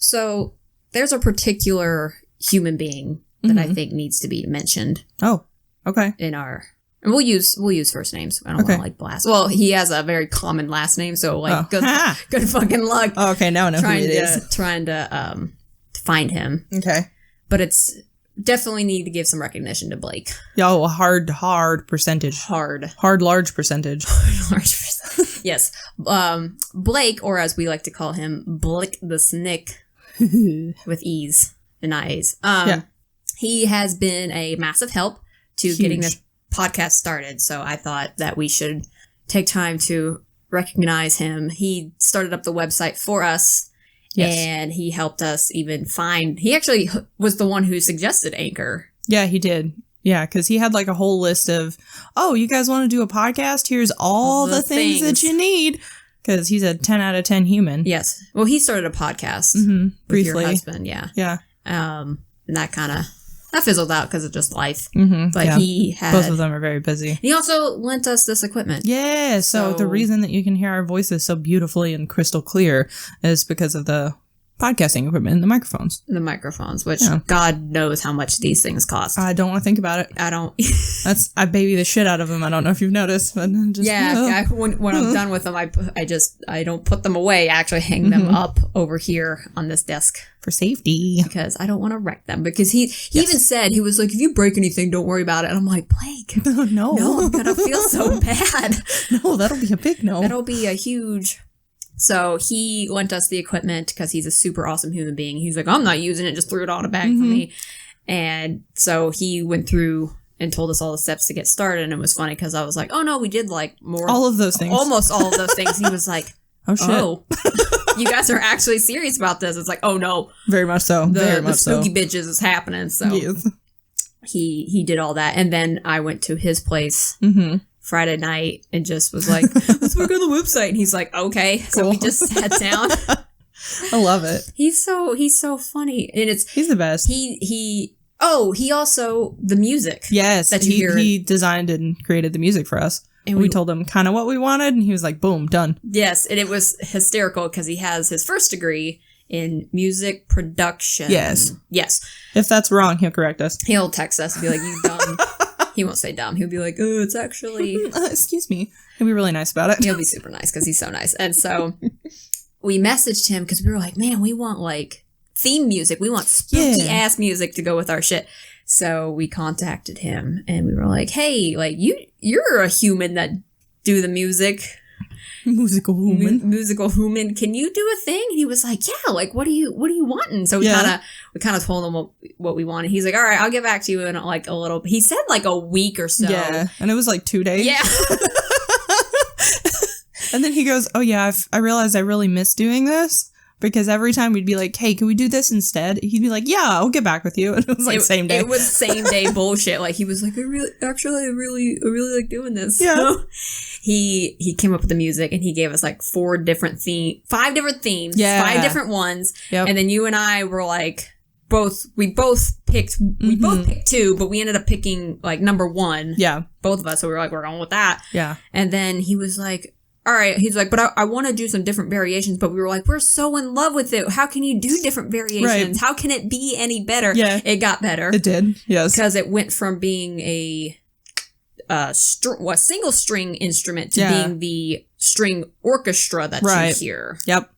So there's a particular human being that I think needs to be mentioned. Oh, okay. And we'll use first names. I don't want to like blast. Well, he has a very common last name, so like good fucking luck. Oh, okay, now I know who it is. Trying to find him. Okay. But it's definitely need to give some recognition to Blake. Yo, a hard percentage. Hard large percentage. Large percentage. Yes. Blake, or as we like to call him, Blick the Snick, with E's and not A's. He has been a massive help to getting this podcast started. So I thought that we should take time to recognize him. He started up the website for us. Yes. And he helped us even he actually was the one who suggested Anchor. Yeah, he did. Yeah, because he had like a whole list of, oh, you guys want to do a podcast? Here's all the things that you need. Because he's a 10 out of 10 human. Yes. Well, he started a podcast briefly. With your husband, yeah. Yeah. And that kind of fizzled out because of just life. But he had... Both of them are very busy. He also lent us this equipment. Yeah, so the reason that you can hear our voices so beautifully and crystal clear is because of the podcasting equipment and the microphones. The microphones, which God knows how much these things cost. I don't want to think about it. I don't. I baby the shit out of them. I don't know if you've noticed, but just when I'm done with them, I don't put them away. I actually hang them up over here on this desk for safety because I don't want to wreck them. Because he even said, he was like, if you break anything, don't worry about it. And I'm like, Blake, no, I'm gonna feel so bad. No, that'll be a big no. That'll be a huge. So he lent us the equipment because he's a super awesome human being. He's like, I'm not using it, just threw it all in a bag for me. And so he went through and told us all the steps to get started. And it was funny because I was like, oh no, we did like more. All of those things. Almost all of those things. He was like, oh shit. You guys are actually serious about this. It's like, oh no. Very much so. The spooky bitches is happening. So he did all that. And then I went to his place. Friday night and just was like, let's work on the website. And he's like, okay. Cool. So we just sat down. I love it. He's so funny. And he's the best. He also, the music. Yes. That you hear. He designed and created the music for us. And we told him kind of what we wanted. And he was like, boom, done. Yes. And it was hysterical because he has his first degree in music production. Yes. Yes. If that's wrong, he'll correct us. He'll text us and be like, you dumb. He won't say dumb. He'll be like, oh, it's actually... excuse me. He'll be really nice about it. He'll be super nice because he's so nice. And so we messaged him because we were like, man, we want like theme music. We want spooky ass music to go with our shit. So we contacted him and we were like, hey, like you're a human that do the music. Musical human. Can you do a thing? And he was like, yeah, like what do you wanting? So we kind of told him what we wanted. He's like, all right, I'll get back to you in like a little. He said like a week or so. Yeah, and it was like 2 days. Yeah. And then he goes, oh yeah, I realized I really miss doing this. Because every time we'd be like, hey, can we do this instead? He'd be like, yeah, I'll get back with you. And it was like same day. It was same day bullshit. Like he was like, I really like doing this. Yeah. So he came up with the music and he gave us like 5 different themes. Yeah. 5 different ones. Yep. And then you and I were like, we both picked 2, but we ended up picking like number 1. Yeah. Both of us. So we were like, we're going with that. Yeah. And then he was like, all right, he's like, but I want to do some different variations. But we were like, we're so in love with it. How can you do different variations? Right. How can it be any better? Yeah. It got better. It did, yes. Because it went from being a single string instrument to being the string orchestra that you hear. Yep.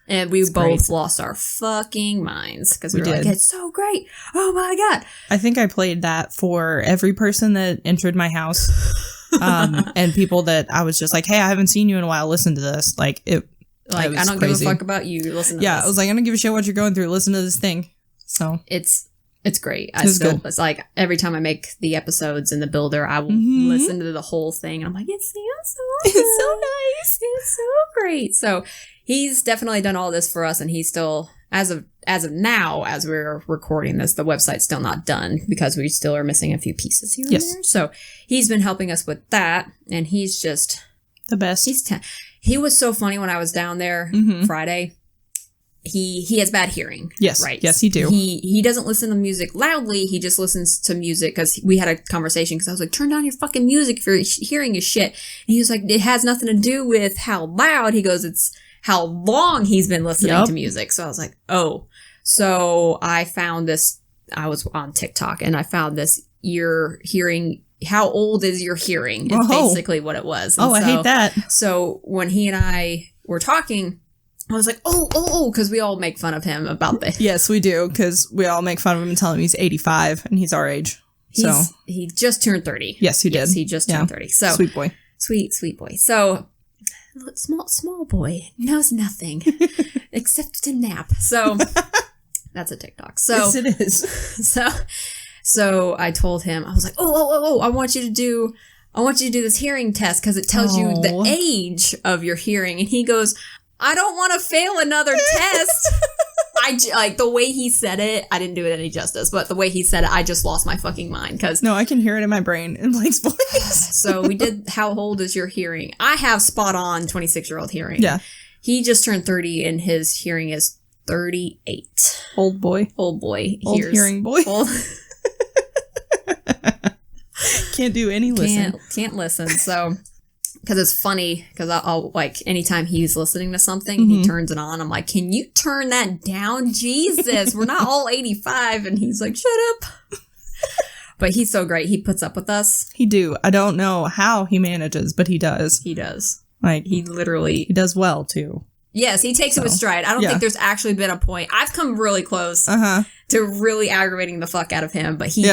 And we both lost our fucking minds because we were like, it's so great. Oh my God. I think I played that for every person that entered my house. And people that I was just like, hey, I haven't seen you in a while. Listen to this. Like, I don't give a fuck about you. Listen to this. Yeah, I was like, I don't give a shit what you're going through. Listen to this thing. So it's great. It's like every time I make the episodes in the builder, I will listen to the whole thing. And I'm like, it sounds so awesome. It's so nice. It's so great. So he's definitely done all this for us, and he's still, as of now, as we're recording this, the website's still not done because we still are missing a few pieces here and there. So he's been helping us with that, and he's just the best. He was so funny when I was down there Friday. He has bad hearing. Yes. Right. Yes, he do. He doesn't listen to music loudly. He just listens to music because we had a conversation because I was like, turn down your fucking music if your hearing is shit. And he was like, it has nothing to do with how loud. He goes, it's how long he's been listening to music. So I was like, oh. So I found this, I was on TikTok and I found this hearing, how old is your hearing? It's basically what it was. And I hate that. So when he and I were talking, I was like, because we all make fun of him about this. Yes, we do, because we all make fun of him and tell him he's 85 and he's our age. He just turned 30. Yes, he did. Yes, he just turned 30. So sweet boy. Sweet boy. So small boy knows nothing except to nap. So that's a TikTok. So yes, it is. So I told him, I was like, I want you to do this hearing test because it tells you the age of your hearing. And he goes, I don't want to fail another test. Like the way he said it, I didn't do it any justice, but the way he said it, I just lost my fucking mind. No, I can hear it in my brain in Blake's voice. So we did, how old is your hearing? I have spot on 26-year-old hearing. Yeah. He just turned 30 and his hearing is 38. Old boy. Old hearing boy. Can't do any listen. Can't listen. So, because it's funny, because I'll like, anytime he's listening to something and he turns it on, I'm like, can you turn that down? Jesus, we're not all 85. And he's like, shut up. But he's so great. He puts up with us. He do. I don't know how he manages, but he does. He does. Like, he does well too. Yes, he takes it with stride. I don't think there's actually been a point. I've come really close to really aggravating the fuck out of him, but he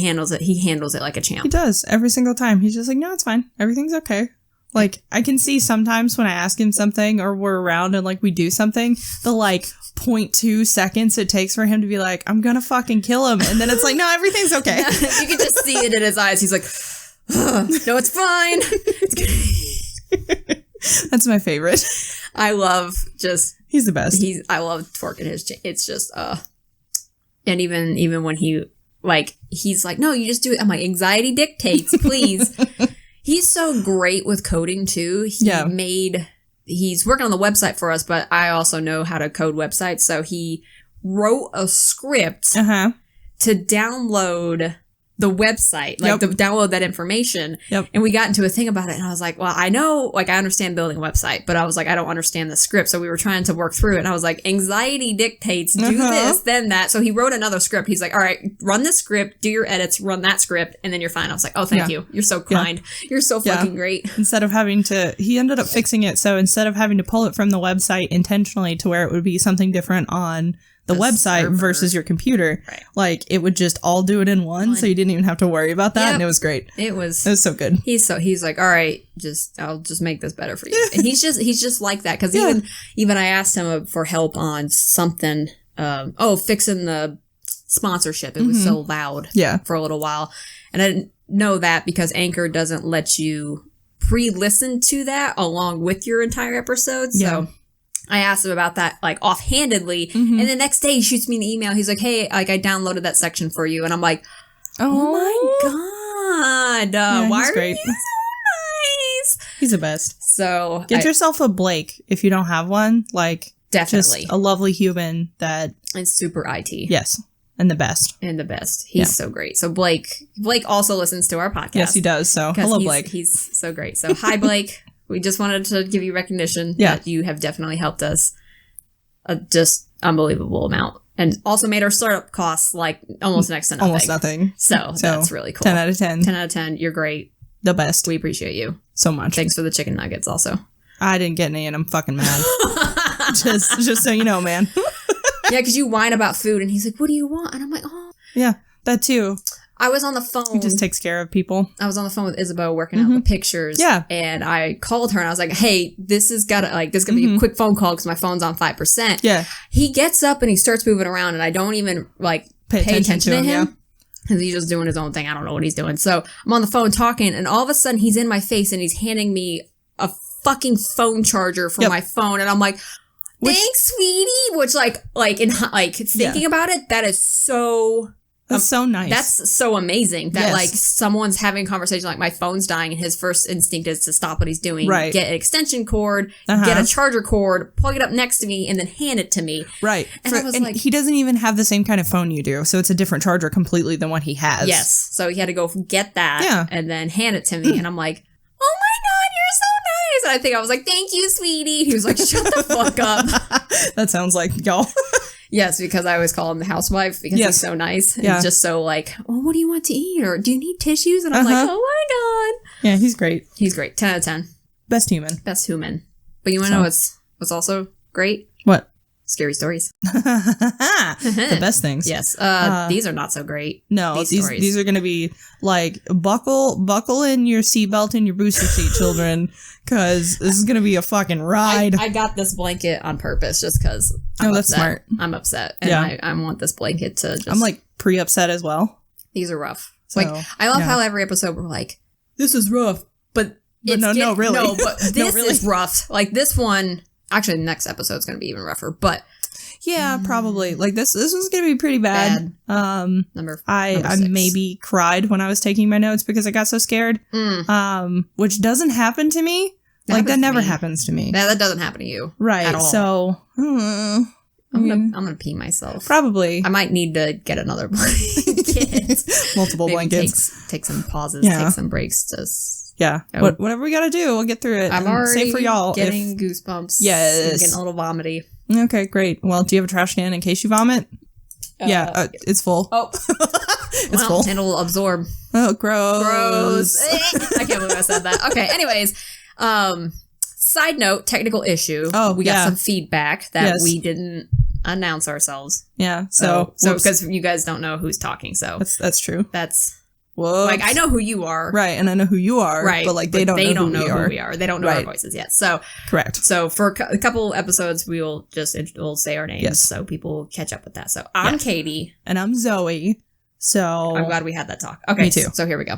handles it. He handles it like a champ. He does every single time. He's just like, no, it's fine. Everything's okay. Like, I can see sometimes when I ask him something or we're around and like we do something, the like 0.2 seconds it takes for him to be like, I'm gonna fucking kill him, and then it's like, no, everything's okay. You can just see it in his eyes. He's like, no, it's fine. That's my favorite. I love he's the best. I love twerking his it's just and even when he's like, no, you just do it. I'm like, anxiety dictates, please. He's so great with coding too. He's working on the website for us, but I also know how to code websites. So he wrote a script to download the website, to download that information. And we got into a thing about it, and I was like, well, I know, like, I understand building a website, but I was like, I don't understand the script. So we were trying to work through it, and I was like, anxiety dictates, do this, then that. So he wrote another script. He's like, all right, run this script, do your edits, run that script, and then you're fine. I was like, oh, thank you. You're so kind. You're so fucking great. Instead of he ended up fixing it. So instead of having to pull it from the website intentionally to where it would be something different on the website versus your computer, like it would just all do it in one, so you didn't even have to worry about that, and it was great. It was so good. He's like, all right, I'll just make this better for you, and he's just like that, because even I asked him for help on something, fixing the sponsorship. It was so loud for a little while, and I didn't know that because Anchor doesn't let you pre-listen to that along with your entire episode, so I asked him about that, like, offhandedly, and the next day he shoots me an email. He's like, hey, like, I downloaded that section for you, and I'm like, oh my god, why are you so nice? He's the best. So get yourself a Blake if you don't have one. Like, definitely just a lovely human that is super IT. Yes, and the best. He's so great. So Blake also listens to our podcast. Yes, he does. So hello, Blake. He's so great. So hi, Blake. We just wanted to give you recognition that you have definitely helped us a just unbelievable amount. And also made our startup costs like almost next to nothing. Almost nothing. So that's really cool. 10 out of 10. 10 out of 10. You're great. The best. We appreciate you so much. Thanks for the chicken nuggets also. I didn't get any and I'm fucking mad. just so you know, man. Yeah, because you whine about food and he's like, what do you want? And I'm like, oh. Yeah, that too. I was on the phone. He just takes care of people. I was on the phone with Isabeau working out the pictures. Yeah. And I called her and I was like, hey, this is gonna be a quick phone call because my phone's on 5%. Yeah. He gets up and he starts moving around and I don't even like pay attention to him. Because he's just doing his own thing. I don't know what he's doing. So I'm on the phone talking and all of a sudden he's in my face and he's handing me a fucking phone charger for my phone. And I'm like, thanks, sweetie. Which thinking about it, that is so... That's so nice. That's so amazing that like someone's having a conversation like my phone's dying and his first instinct is to stop what he's doing, get an extension cord, get a charger cord, plug it up next to me and then hand it to me. Right. And I was like, he doesn't even have the same kind of phone you do. So it's a different charger completely than what he has. Yes. So he had to go get that and then hand it to me. And I'm like, oh my God, you're so nice. And I think I was like, thank you, sweetie. He was like, shut the fuck up. That sounds like y'all. Yes, because I always call him the housewife because he's so nice. And just so like, well, what do you want to eat? Or do you need tissues? And I'm like, oh my God. Yeah, he's great. He's great. 10 out of 10. Best human. Best human. But you want to know what's also great? What? Scary stories. The best things. Yes. These are not so great. No, these are going to be like buckle in your seatbelt and your booster seat, children, because this is going to be a fucking ride. I got this blanket on purpose just because that's smart. I'm upset. And I want this blanket to just... I'm like pre-upset as well. These are rough. So, like, I love how every episode we're like, this is rough, but no, really. No, but this is rough. Like this one... Actually, the next episode's going to be even rougher, but... Yeah, probably. Like, this one's going to be pretty bad. I maybe cried when I was taking my notes because I got so scared, which doesn't happen to me. That never happens to me. Yeah, that doesn't happen to you. Right, at all. So... I'm gonna pee myself. Probably. I might need to get another blanket. Multiple blankets. Take some pauses, take some breaks, just... Yeah, whatever we gotta do, we'll get through it. I'm already for y'all getting goosebumps. Yes. I'm getting a little vomity. Okay, great. Well, do you have a trash can in case you vomit? It's full. Oh. It's full. It'll absorb. Oh, gross. I can't believe I said that. Okay, anyways. Side note, technical issue. Oh, we got some feedback that we didn't announce ourselves. Yeah, so because you guys don't know who's talking, so. That's true. Whoops. Like, I know who you are. Right, and I know who you are. Right. But, like, they don't know who we are. They don't know our voices yet. So correct. So, for a couple episodes, we'll say our names so people will catch up with that. So, I'm Katie. And I'm Zoe. So... I'm glad we had that talk. Okay, me too. So, here we go.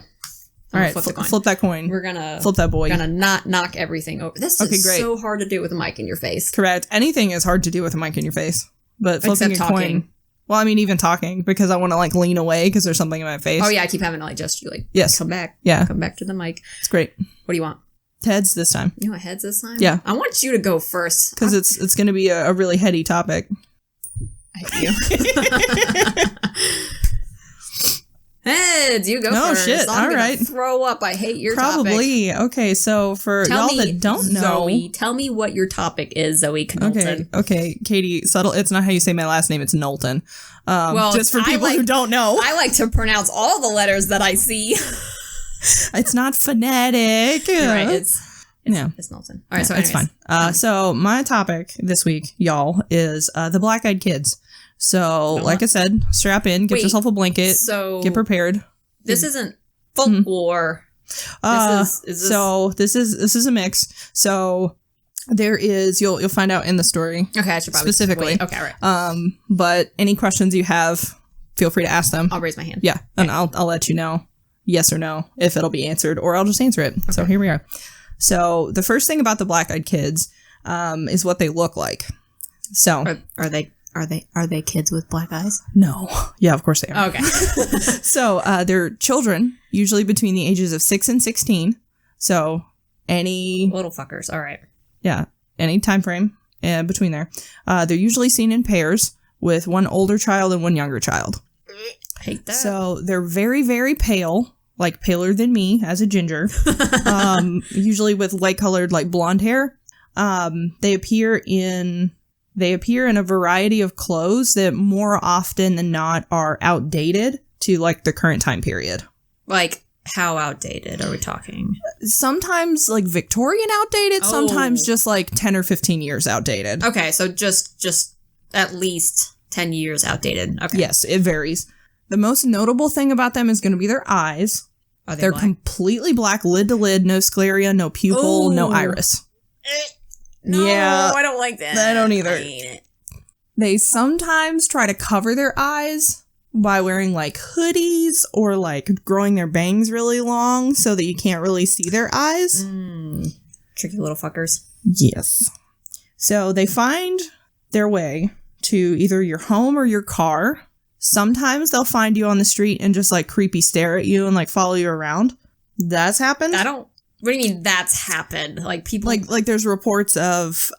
All right, flip that coin. We're gonna... Flip that boy. We're gonna not knock everything over. This is great. so hard to do with a mic in your face. Correct. Anything is hard to do with a mic in your face. But flipping a coin... Well, I mean, even talking, because I want to, like, lean away because there's something in my face. Oh, yeah, I keep having to, like, gesture, like, come back. Yeah. Come back to the mic. It's great. What do you want? Heads this time. You want heads this time? Yeah. I want you to go first. Because it's going to be a really heady topic. I hate you. Heads, you go first. Oh, shit. I'm all right. Throw up. I hate your Probably. topic. Okay, so for y'all that don't know... Zoe, tell me what your topic is, Zoe Knowlton. Okay, Katie, subtle. It's not how you say my last name. It's Knowlton. Well, just for people who don't know. I like to pronounce all the letters that I see. It's not phonetic. You're right. It's Knowlton. All right, so anyways. It's fine. So my topic this week, y'all, is the Black-Eyed Kids. So, like I said, strap in, get yourself a blanket, get prepared. This isn't folklore. This is a mix. So there is you'll find out in the story. Okay, I should probably specifically. Okay, right. But any questions you have, feel free to ask them. I'll raise my hand. Yeah, and I'll let you know yes or no if it'll be answered, or I'll just answer it. Okay. So here we are. So the first thing about the Black-Eyed Kids is what they look like. So Are they kids with black eyes? No. Yeah, of course they are. Okay. So they're children, usually between the ages of 6 and 16. So any... Little fuckers. All right. Yeah. Any time frame between there. They're usually seen in pairs with one older child and one younger child. Hate that. So they're very, very pale, like paler than me as a ginger. Usually with light-colored, like blonde hair. They appear in a variety of clothes that more often than not are outdated to like the current time period. Like how outdated are we talking? Sometimes like Victorian outdated, sometimes just like 10 or 15 years outdated. Okay, so just at least 10 years outdated. Okay. Yes, it varies. The most notable thing about them is going to be their eyes. They're black? Completely black, lid to lid, no scleria, no pupil, no iris. No, yeah, I don't like that. I don't either. I hate it. They sometimes try to cover their eyes by wearing like hoodies or like growing their bangs really long so that you can't really see their eyes. Tricky little fuckers. Yes. So they find their way to either your home or your car. Sometimes they'll find you on the street and just like creepy stare at you and like follow you around. That's happened. What do you mean that's happened? Like people... Like there's reports of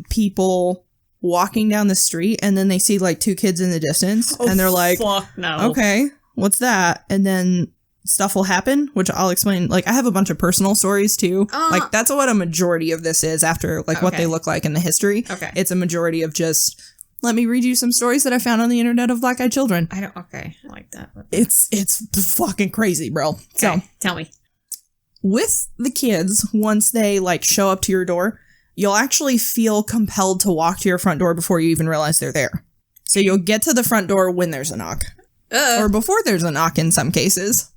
people walking down the street and then they see like two kids in the distance and they're like, fuck no. Okay, what's that? And then stuff will happen, which I'll explain. Like I have a bunch of personal stories too. Like that's what a majority of this is after like what they look like in the history. Okay. It's a majority of just let me read you some stories that I found on the internet of black-eyed children. Okay, I like that. It's fucking crazy, bro. Okay, so tell me. With the kids, once they like show up to your door, you'll actually feel compelled to walk to your front door before you even realize they're there. So you'll get to the front door when there's a knock. Or before there's a knock in some cases.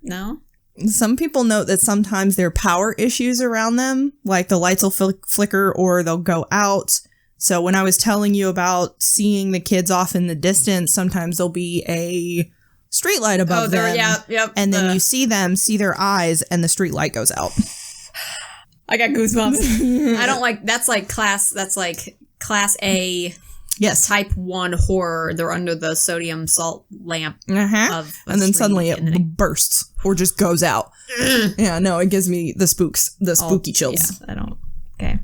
No? Some people note that sometimes there are power issues around them, like the lights will flicker or they'll go out. So when I was telling you about seeing the kids off in the distance, sometimes there'll be a street light above them. And then you see their eyes, and the street light goes out. I got goosebumps. I don't like, that's like class A. Yes. Type 1 horror. They're under the sodium salt lamp. And then suddenly it bursts or just goes out. Yeah, no, it gives me the spooky chills. Yeah, I don't. Okay.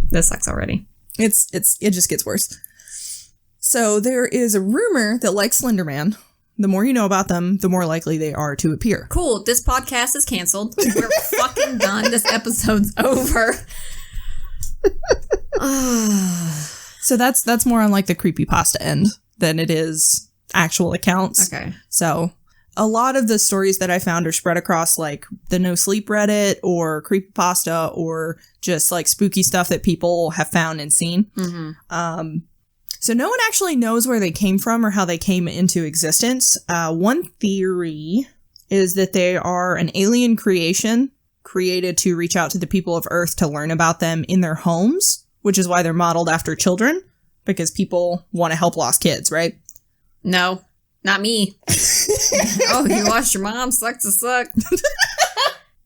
This sucks already. It just gets worse. So there is a rumor that, like Slender Man, the more you know about them, the more likely they are to appear. Cool. This podcast is canceled. We're fucking done. This episode's over. So that's more on like the creepypasta end than it is actual accounts. Okay. So a lot of the stories that I found are spread across like the No Sleep Reddit or creepypasta or just like spooky stuff that people have found and seen. Mm-hmm. So no one actually knows where they came from or how they came into existence. One theory is that they are an alien creation created to reach out to the people of Earth to learn about them in their homes, which is why they're modeled after children, because people want to help lost kids, right? No, not me. Oh, you lost your mom? Sucks to suck.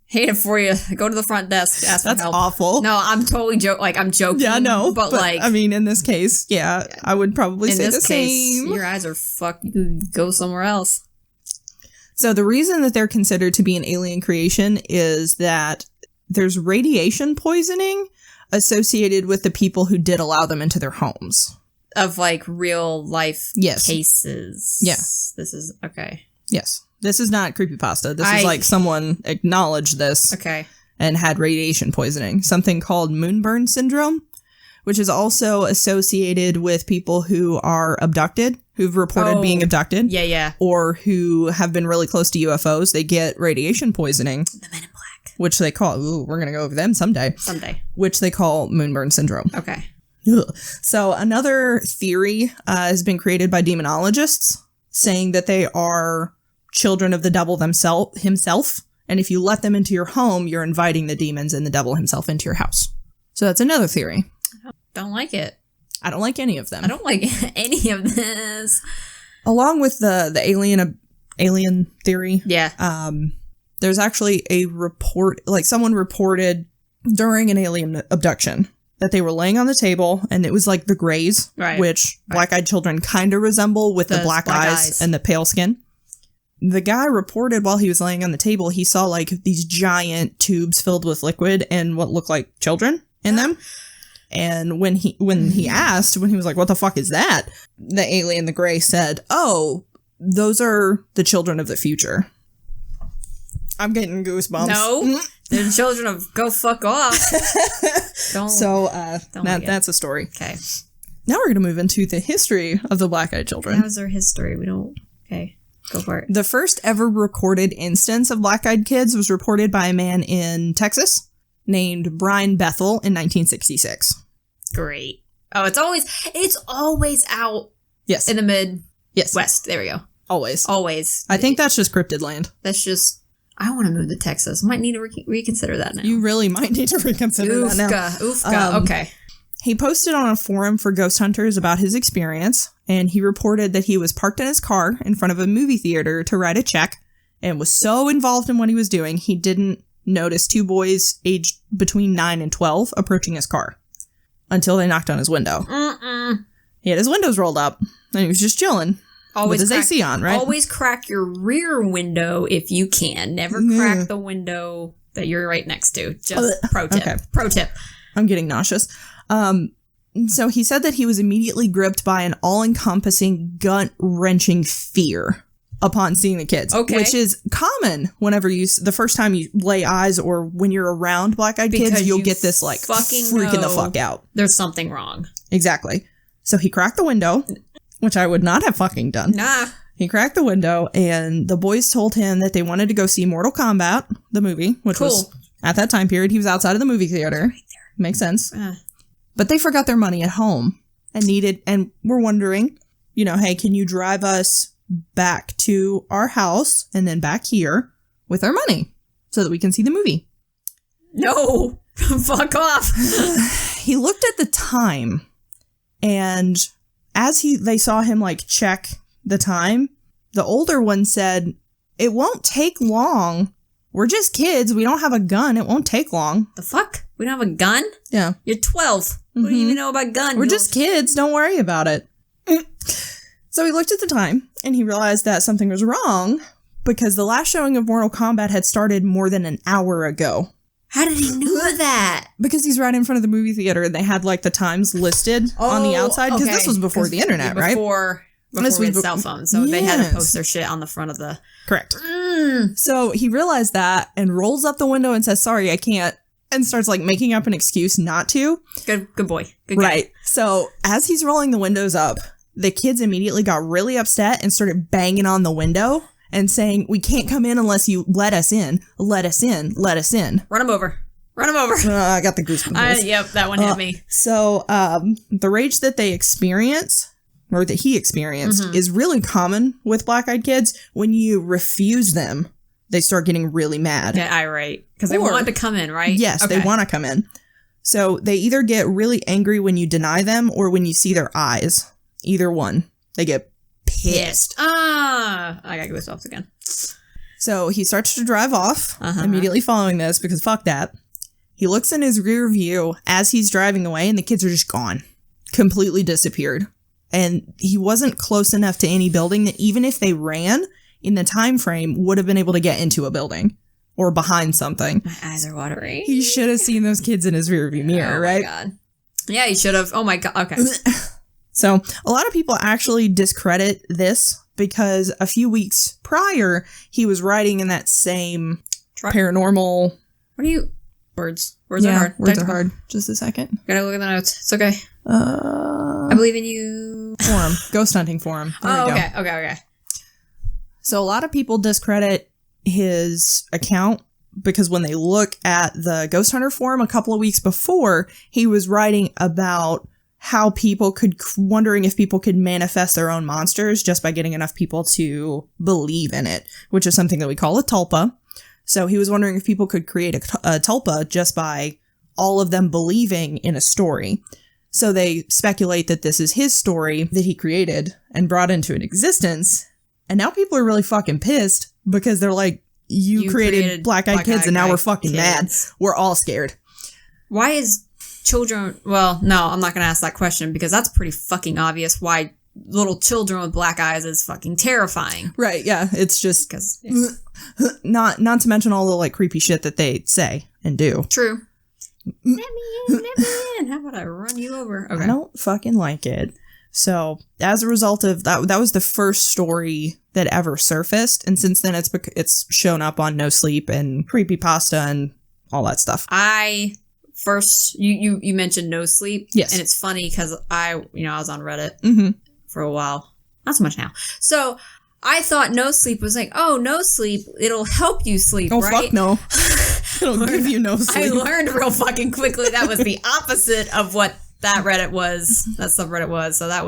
Hate it for you. Go to the front desk. Ask for help. That's awful. No, I'm totally I'm joking. Yeah, no. But like, I mean, in this case, yeah, I would probably say the same. Your eyes are fucked. You could go somewhere else. So the reason that they're considered to be an alien creation is that there's radiation poisoning associated with the people who did allow them into their homes. Of like real life cases. Yeah. This is okay. Yes. This is not creepypasta. This is like someone acknowledged this. Okay. And had radiation poisoning. Something called moonburn syndrome, which is also associated with people who are abducted, who've reported being abducted. Yeah. Or who have been really close to UFOs. They get radiation poisoning. The Men in Black. Which they call, we're going to go over them someday. Which they call moonburn syndrome. Okay. Ugh. So another theory has been created by demonologists, saying that they are children of the devil himself. And if you let them into your home, you're inviting the demons and the devil himself into your house. So that's another theory. I don't like it. I don't like any of them. I don't like any of this. Along with the alien theory. Yeah. There's actually a report, like someone reported during an alien abduction that they were laying on the table and it was like the grays, which black-eyed children kind of resemble with the black eyes and the pale skin. The guy reported while he was laying on the table, he saw like these giant tubes filled with liquid and what looked like children in them. And when he asked, when he was like, what the fuck is that? The alien, the gray, said, oh, those are the children of the future. I'm getting goosebumps. No, they're children of go fuck off. That's a story. Okay. Now we're going to move into the history of the black-eyed children. How's their history? Okay, go for it. The first ever recorded instance of black-eyed kids was reported by a man in Texas named Brian Bethel in 1966. Great. Oh, it's always out. Yes. In the Midwest. There we go. Always. I think that's just cryptid land. I want to move to Texas. Might need to reconsider that now. You really might need to reconsider that now. Oofka. Okay. He posted on a forum for ghost hunters about his experience, and he reported that he was parked in his car in front of a movie theater to write a check, and was so involved in what he was doing, he didn't notice two boys aged between 9 and 12 approaching his car until they knocked on his window. He had his windows rolled up, and he was just chilling. With his AC on, right? Always crack your rear window if you can. Never crack the window that you're right next to. Just pro tip. Okay. Pro tip. I'm getting nauseous. So he said that he was immediately gripped by an all-encompassing, gut-wrenching fear upon seeing the kids. Okay. Which is common whenever the first time you lay eyes or when you're around black-eyed kids, you'll get this like freaking the fuck out. There's something wrong. Exactly. So he cracked the window, which I would not have fucking done. Nah. He cracked the window, and the boys told him that they wanted to go see Mortal Kombat, the movie, which was, at that time period, he was outside of the movie theater. Right there. Makes sense. But they forgot their money at home and were wondering, hey, can you drive us back to our house and then back here with our money so that we can see the movie? No. Fuck off. He looked at the time, and as they saw him check the time, the older one said, "It won't take long. We're just kids. We don't have a gun. It won't take long." The fuck? We don't have a gun? Yeah. You're 12. What do you even know about guns? We're just kids. Don't worry about it. So he looked at the time, and he realized that something was wrong because the last showing of Mortal Kombat had started more than an hour ago. How did he know that? Because he's right in front of the movie theater, and they had the times listed on the outside, because this was before the internet, right? Before we had cell phones, so they had to post their shit on the front of the... Correct. So he realized that and rolls up the window and says, "Sorry, I can't," and starts making up an excuse not to. Good boy. Good guy. Right. So as he's rolling the windows up, the kids immediately got really upset and started banging on the window and saying, "We can't come in unless you let us in. Let us in. Let us in." Run him over. I got the goosebumps. Yep, that one hit me. So the rage that they experience, or that he experienced, is really common with black-eyed kids. When you refuse them, they start getting really mad. Get irate. Because they want to come in, right? Yes, they want to come in. So they either get really angry when you deny them or when you see their eyes. Either one. They get pissed. I got goosebumps again. So he starts to drive off, immediately following this, because fuck that. He looks in his rear view as he's driving away, and the kids are just gone. Completely disappeared. And he wasn't close enough to any building that even if they ran in the time frame, would have been able to get into a building or behind something. My eyes are watering. He should have seen those kids in his rearview mirror, right? Oh my God. Yeah, he should have. Oh my God. Okay. So a lot of people actually discredit this because a few weeks prior, he was riding in that same paranormal... What are you... Words are hard. Words are hard. Just a second. Gotta look at the notes. It's okay. I believe in you. Forum. Ghost hunting forum. There we go. Okay. So a lot of people discredit his account because when they look at the Ghost Hunter forum a couple of weeks before, he was writing about how wondering if people could manifest their own monsters just by getting enough people to believe in it, which is something that we call a tulpa. So he was wondering if people could create a tulpa just by all of them believing in a story. So they speculate that this is his story that he created and brought into existence. And now people are really fucking pissed because they're like, you created black-eyed kids and now we're fucking mad. We're all scared. Why is children... Well, no, I'm not going to ask that question because that's pretty fucking obvious why little children with black eyes is fucking terrifying. Right, yeah. It's just... because not to mention all the creepy shit that they say and do. True. Let me in. How about I run you over? Okay. I don't fucking like it. So, as a result of that was the first story that ever surfaced, and since then it's shown up on No Sleep and Creepypasta and all that stuff. You mentioned No Sleep. Yes. And it's funny because I was on Reddit for a while. Not so much now. So, I thought No Sleep was no sleep, it'll help you sleep, right? Oh, fuck no. It'll give you no sleep. I learned real fucking quickly that was the opposite of what that Reddit was, that subreddit was, so that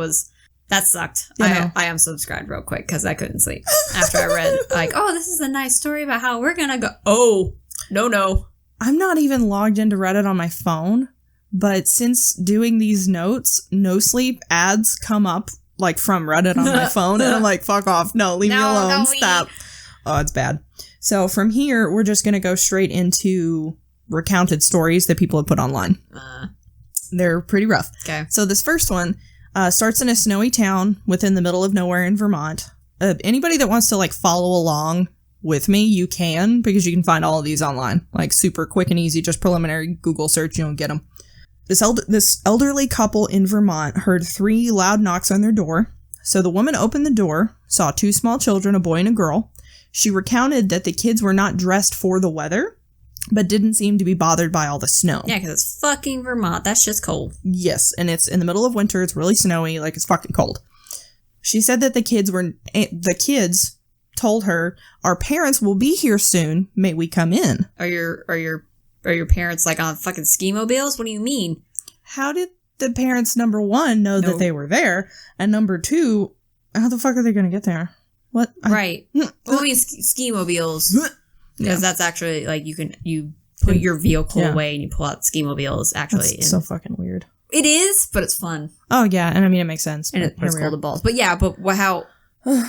sucked. I unsubscribed real quick because I couldn't sleep after I read, this is a nice story about how we're gonna go. Oh, no. I'm not even logged into Reddit on my phone, but since doing these notes, No Sleep ads come up from Reddit on my phone, and I'm like, fuck off. No, leave me alone. Stop. Oh, it's bad. So from here, we're just going to go straight into recounted stories that people have put online. They're pretty rough. Okay. So this first one starts in a snowy town within the middle of nowhere in Vermont. Anybody that wants to follow along with me, you can, because you can find all of these online. Super quick and easy, just preliminary Google search, you'll get them. This elderly couple in Vermont heard 3 loud knocks on their door. So the woman opened the door, saw 2 small children, a boy and a girl. She recounted that the kids were not dressed for the weather but didn't seem to be bothered by all the snow. Yeah, because it's fucking Vermont. That's just cold. Yes, and it's in the middle of winter. It's really snowy. Like, it's fucking cold. She said that the kids told her, our parents will be here soon. May we come in? Are your parents like on fucking ski mobiles? What do you mean? How did the parents, number one, know that they were there? And number two, how the fuck are they going to get there? What? Right. Well, I mean, ski mobiles. Because that's actually, like, you put your vehicle away and you pull out ski mobiles, actually. That's so fucking weird. It is, but it's fun. Oh, yeah. And I mean, it makes sense. And it's cold to balls. But yeah, but how...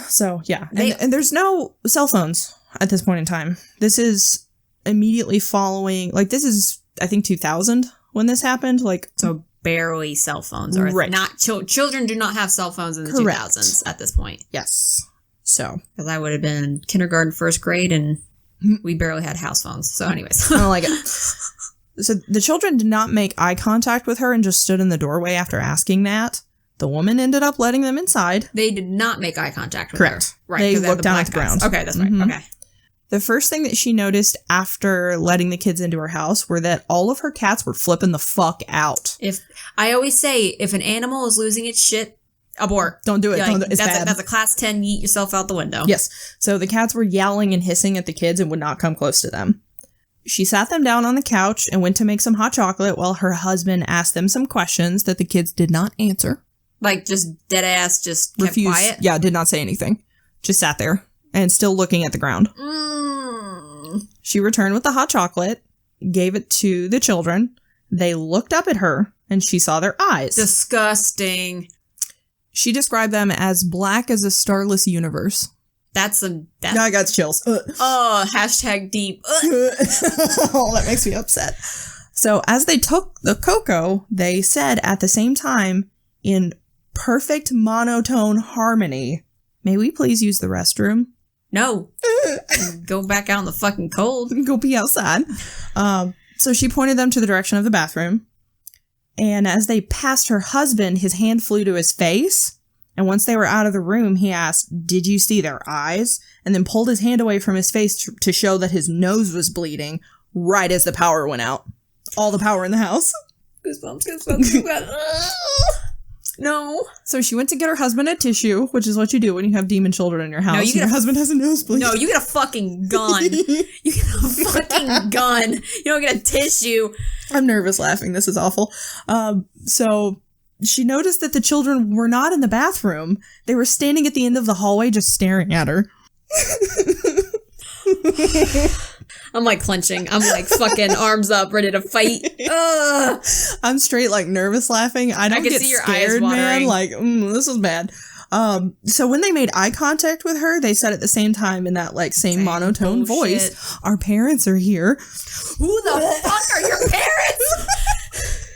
So, yeah. And there's no cell phones at this point in time. This is immediately following... Like, this is, I think, 2000 when this happened. Like, so barely cell phones. Or not children do not have cell phones in the 2000s at this point. Yes. So. Because I would have been in kindergarten, first grade, and we barely had house phones. So anyways. I don't like it. So the children did not make eye contact with her and just stood in the doorway after asking that. The woman ended up letting them inside. They did not make eye contact with her. Right. They looked down at the ground. Okay, that's right. Okay. The first thing that she noticed after letting the kids into her house were that all of her cats were flipping the fuck out. I always say, if an animal is losing its shit, abort. Don't do it. It's bad. That's a class 10, yeet yourself out the window. Yes. So the cats were yowling and hissing at the kids and would not come close to them. She sat them down on the couch and went to make some hot chocolate while her husband asked them some questions that the kids did not answer. Like, just dead ass, just kept quiet? Yeah, did not say anything. Just sat there and still looking at the ground. She returned with the hot chocolate, gave it to the children. They looked up at her and she saw their eyes. Disgusting. She described them as black as a starless universe. I got chills. Hashtag deep. Oh, that makes me upset. So as they took the cocoa, they said at the same time, in perfect monotone harmony, may we please use the restroom? No. Go back out in the fucking cold. Go pee outside. So she pointed them to the direction of the bathroom. And as they passed her husband, his hand flew to his face. And once they were out of the room, he asked, did you see their eyes? And then pulled his hand away from his face to show that his nose was bleeding right as the power went out. All the power in the house. Goosebumps. No. So she went to get her husband a tissue, which is what you do when you have demon children in your house. No, your husband has a nosebleed. No, you get a fucking gun. You get a fucking gun. You don't get a tissue. I'm nervous laughing. This is awful. So she noticed that the children were not in the bathroom. They were standing at the end of the hallway just staring at her. I'm like clenching. I'm like fucking arms up, ready to fight. Ugh. I'm straight like nervous laughing. I don't get scared, man. Like, this is bad. So when they made eye contact with her, they said at the same time in that like same monotone voice, our parents are here. Who the fuck are your parents?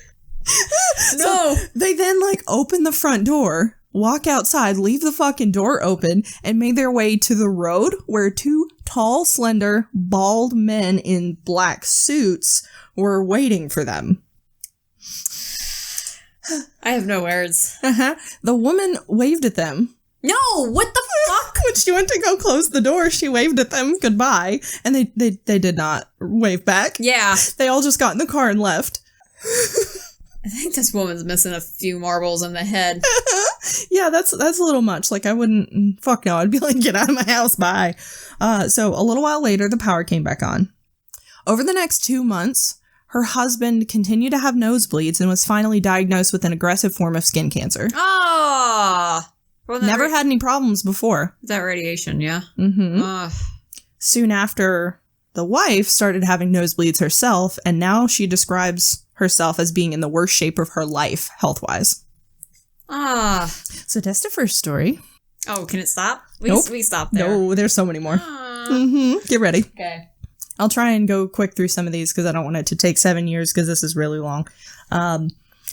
No. So they then like open the front door, walk outside, leave the fucking door open, and made their way to the road where two tall, slender, bald men in black suits were waiting for them. I have no words. The woman waved at them. No, what the fuck? When she went to go close the door, she waved at them goodbye, and they did not wave back. Yeah. They all just got in the car and left. I think this woman's missing a few marbles in the head. Yeah, that's a little much. Like, I wouldn't... Fuck no, I'd be like, get out of my house, bye. So a little while later, the power came back on. Over the next 2 months, her husband continued to have nosebleeds and was finally diagnosed with an aggressive form of skin cancer. Oh! Never had any problems before. Is that radiation, yeah? Mm-hmm. Soon after, the wife started having nosebleeds herself, and now she describes herself as being in the worst shape of her life, health-wise. So that's the first story. Oh, can it stop? Nope. We stop there. No, there's so many more. Get ready. Okay. I'll try and go quick through some of these because I don't want it to take 7 years because this is really long.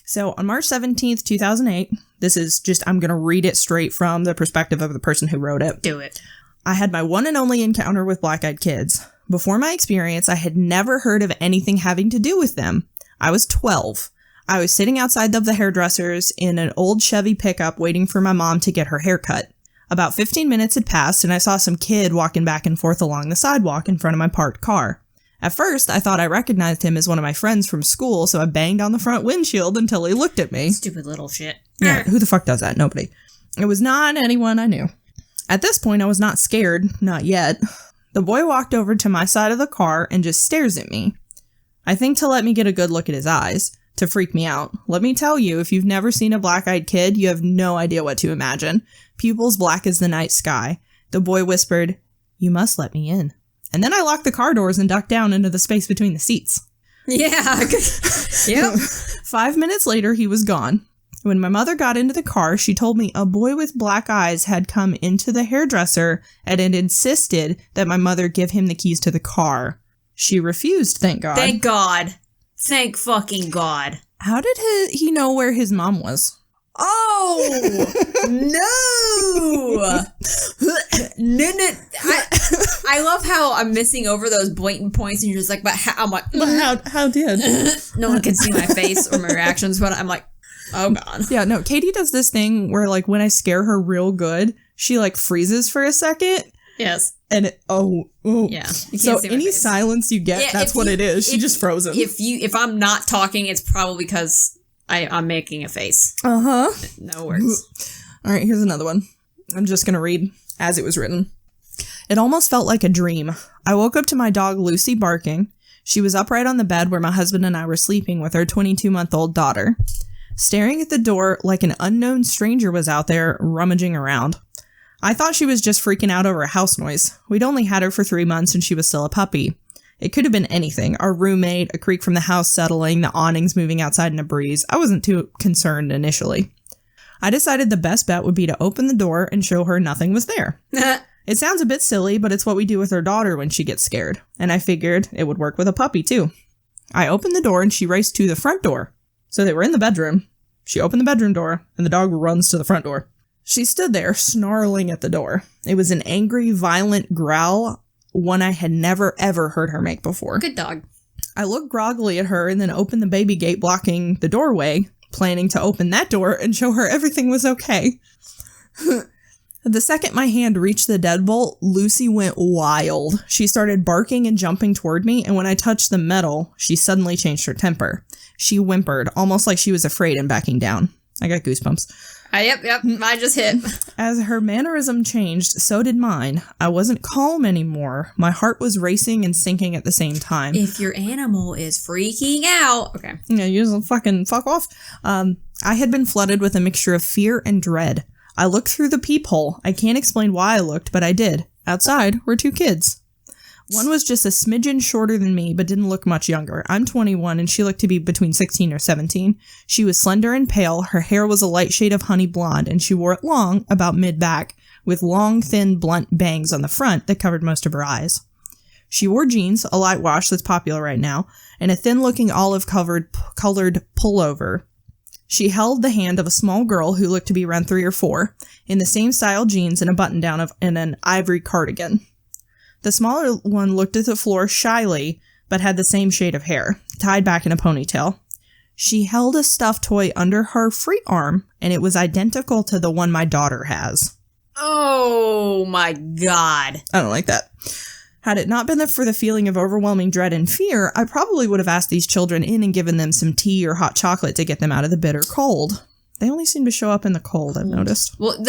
So on March 17th, 2008, this is just, I'm going to read it straight from the perspective of the person who wrote it. Do it. I had my one and only encounter with black-eyed kids. Before my experience, I had never heard of anything having to do with them. I was 12. I was sitting outside of the hairdressers in an old Chevy pickup waiting for my mom to get her hair cut. About 15 minutes had passed and I saw some kid walking back and forth along the sidewalk in front of my parked car. At first, I thought I recognized him as one of my friends from school, so I banged on the front windshield until he looked at me. Stupid little shit. Yeah, who the fuck does that? Nobody. It was not anyone I knew. At this point, I was not scared. Not yet. The boy walked over to my side of the car and just stares at me. I think to let me get a good look at his eyes, to freak me out. Let me tell you, if you've never seen a black-eyed kid, you have no idea what to imagine. Pupils black as the night sky. The boy whispered, "You must let me in." And then I locked the car doors and ducked down into the space between the seats. Yeah. Yep. 5 minutes later, he was gone. When my mother got into the car, she told me a boy with black eyes had come into the hairdresser and had insisted that my mother give him the keys to the car. She refused, thank God. Thank God. Thank fucking God. How did he know where his mom was? Oh, no. I love how I'm missing over those blatant points and you're just like, but how? I'm like, how did? No one can see my face or my reactions, but I'm like, oh God. Yeah, no, Katie does this thing where like when I scare her real good, she like freezes for a second. Yes. And yeah. So any silence you get, that's what it is. She just frozen. If I'm not talking, it's probably because I'm making a face. Uh-huh. No words. All right, here's another one. I'm just going to read as it was written. It almost felt like a dream. I woke up to my dog Lucy barking. She was upright on the bed where my husband and I were sleeping with our 22-month-old daughter. Staring at the door like an unknown stranger was out there rummaging around. I thought she was just freaking out over a house noise. We'd only had her for 3 months and she was still a puppy. It could have been anything. Our roommate, a creak from the house settling, the awnings moving outside in a breeze. I wasn't too concerned initially. I decided the best bet would be to open the door and show her nothing was there. It sounds a bit silly, but it's what we do with our daughter when she gets scared. And I figured it would work with a puppy too. I opened the door and she raced to the front door. So they were in the bedroom. She opened the bedroom door and the dog runs to the front door. She stood there, snarling at the door. It was an angry, violent growl, one I had never, ever heard her make before. Good dog. I looked groggily at her and then opened the baby gate blocking the doorway, planning to open that door and show her everything was okay. The second my hand reached the deadbolt, Lucy went wild. She started barking and jumping toward me, and when I touched the metal, she suddenly changed her temper. She whimpered, almost like she was afraid and backing down. I got goosebumps. Yep, I just hit. As her mannerism changed, so did mine. I wasn't calm anymore. My heart was racing and sinking at the same time. If your animal is freaking out... Okay. Yeah, you just fucking fuck off. I had been flooded with a mixture of fear and dread. I looked through the peephole. I can't explain why I looked, but I did. Outside were 2 kids. One was just a smidgen shorter than me, but didn't look much younger. I'm 21, and she looked to be between 16 or 17. She was slender and pale. Her hair was a light shade of honey blonde, and she wore it long, about mid-back, with long, thin, blunt bangs on the front that covered most of her eyes. She wore jeans, a light wash that's popular right now, and a thin-looking olive-colored pullover. She held the hand of a small girl who looked to be around 3 or 4, in the same style jeans and a button-down and an ivory cardigan. The smaller one looked at the floor shyly, but had the same shade of hair, tied back in a ponytail. She held a stuffed toy under her free arm, and it was identical to the one my daughter has. Oh my God. I don't like that. Had it not been for the feeling of overwhelming dread and fear, I probably would have asked these children in and given them some tea or hot chocolate to get them out of the bitter cold. They only seem to show up in the cold, I've noticed. Well,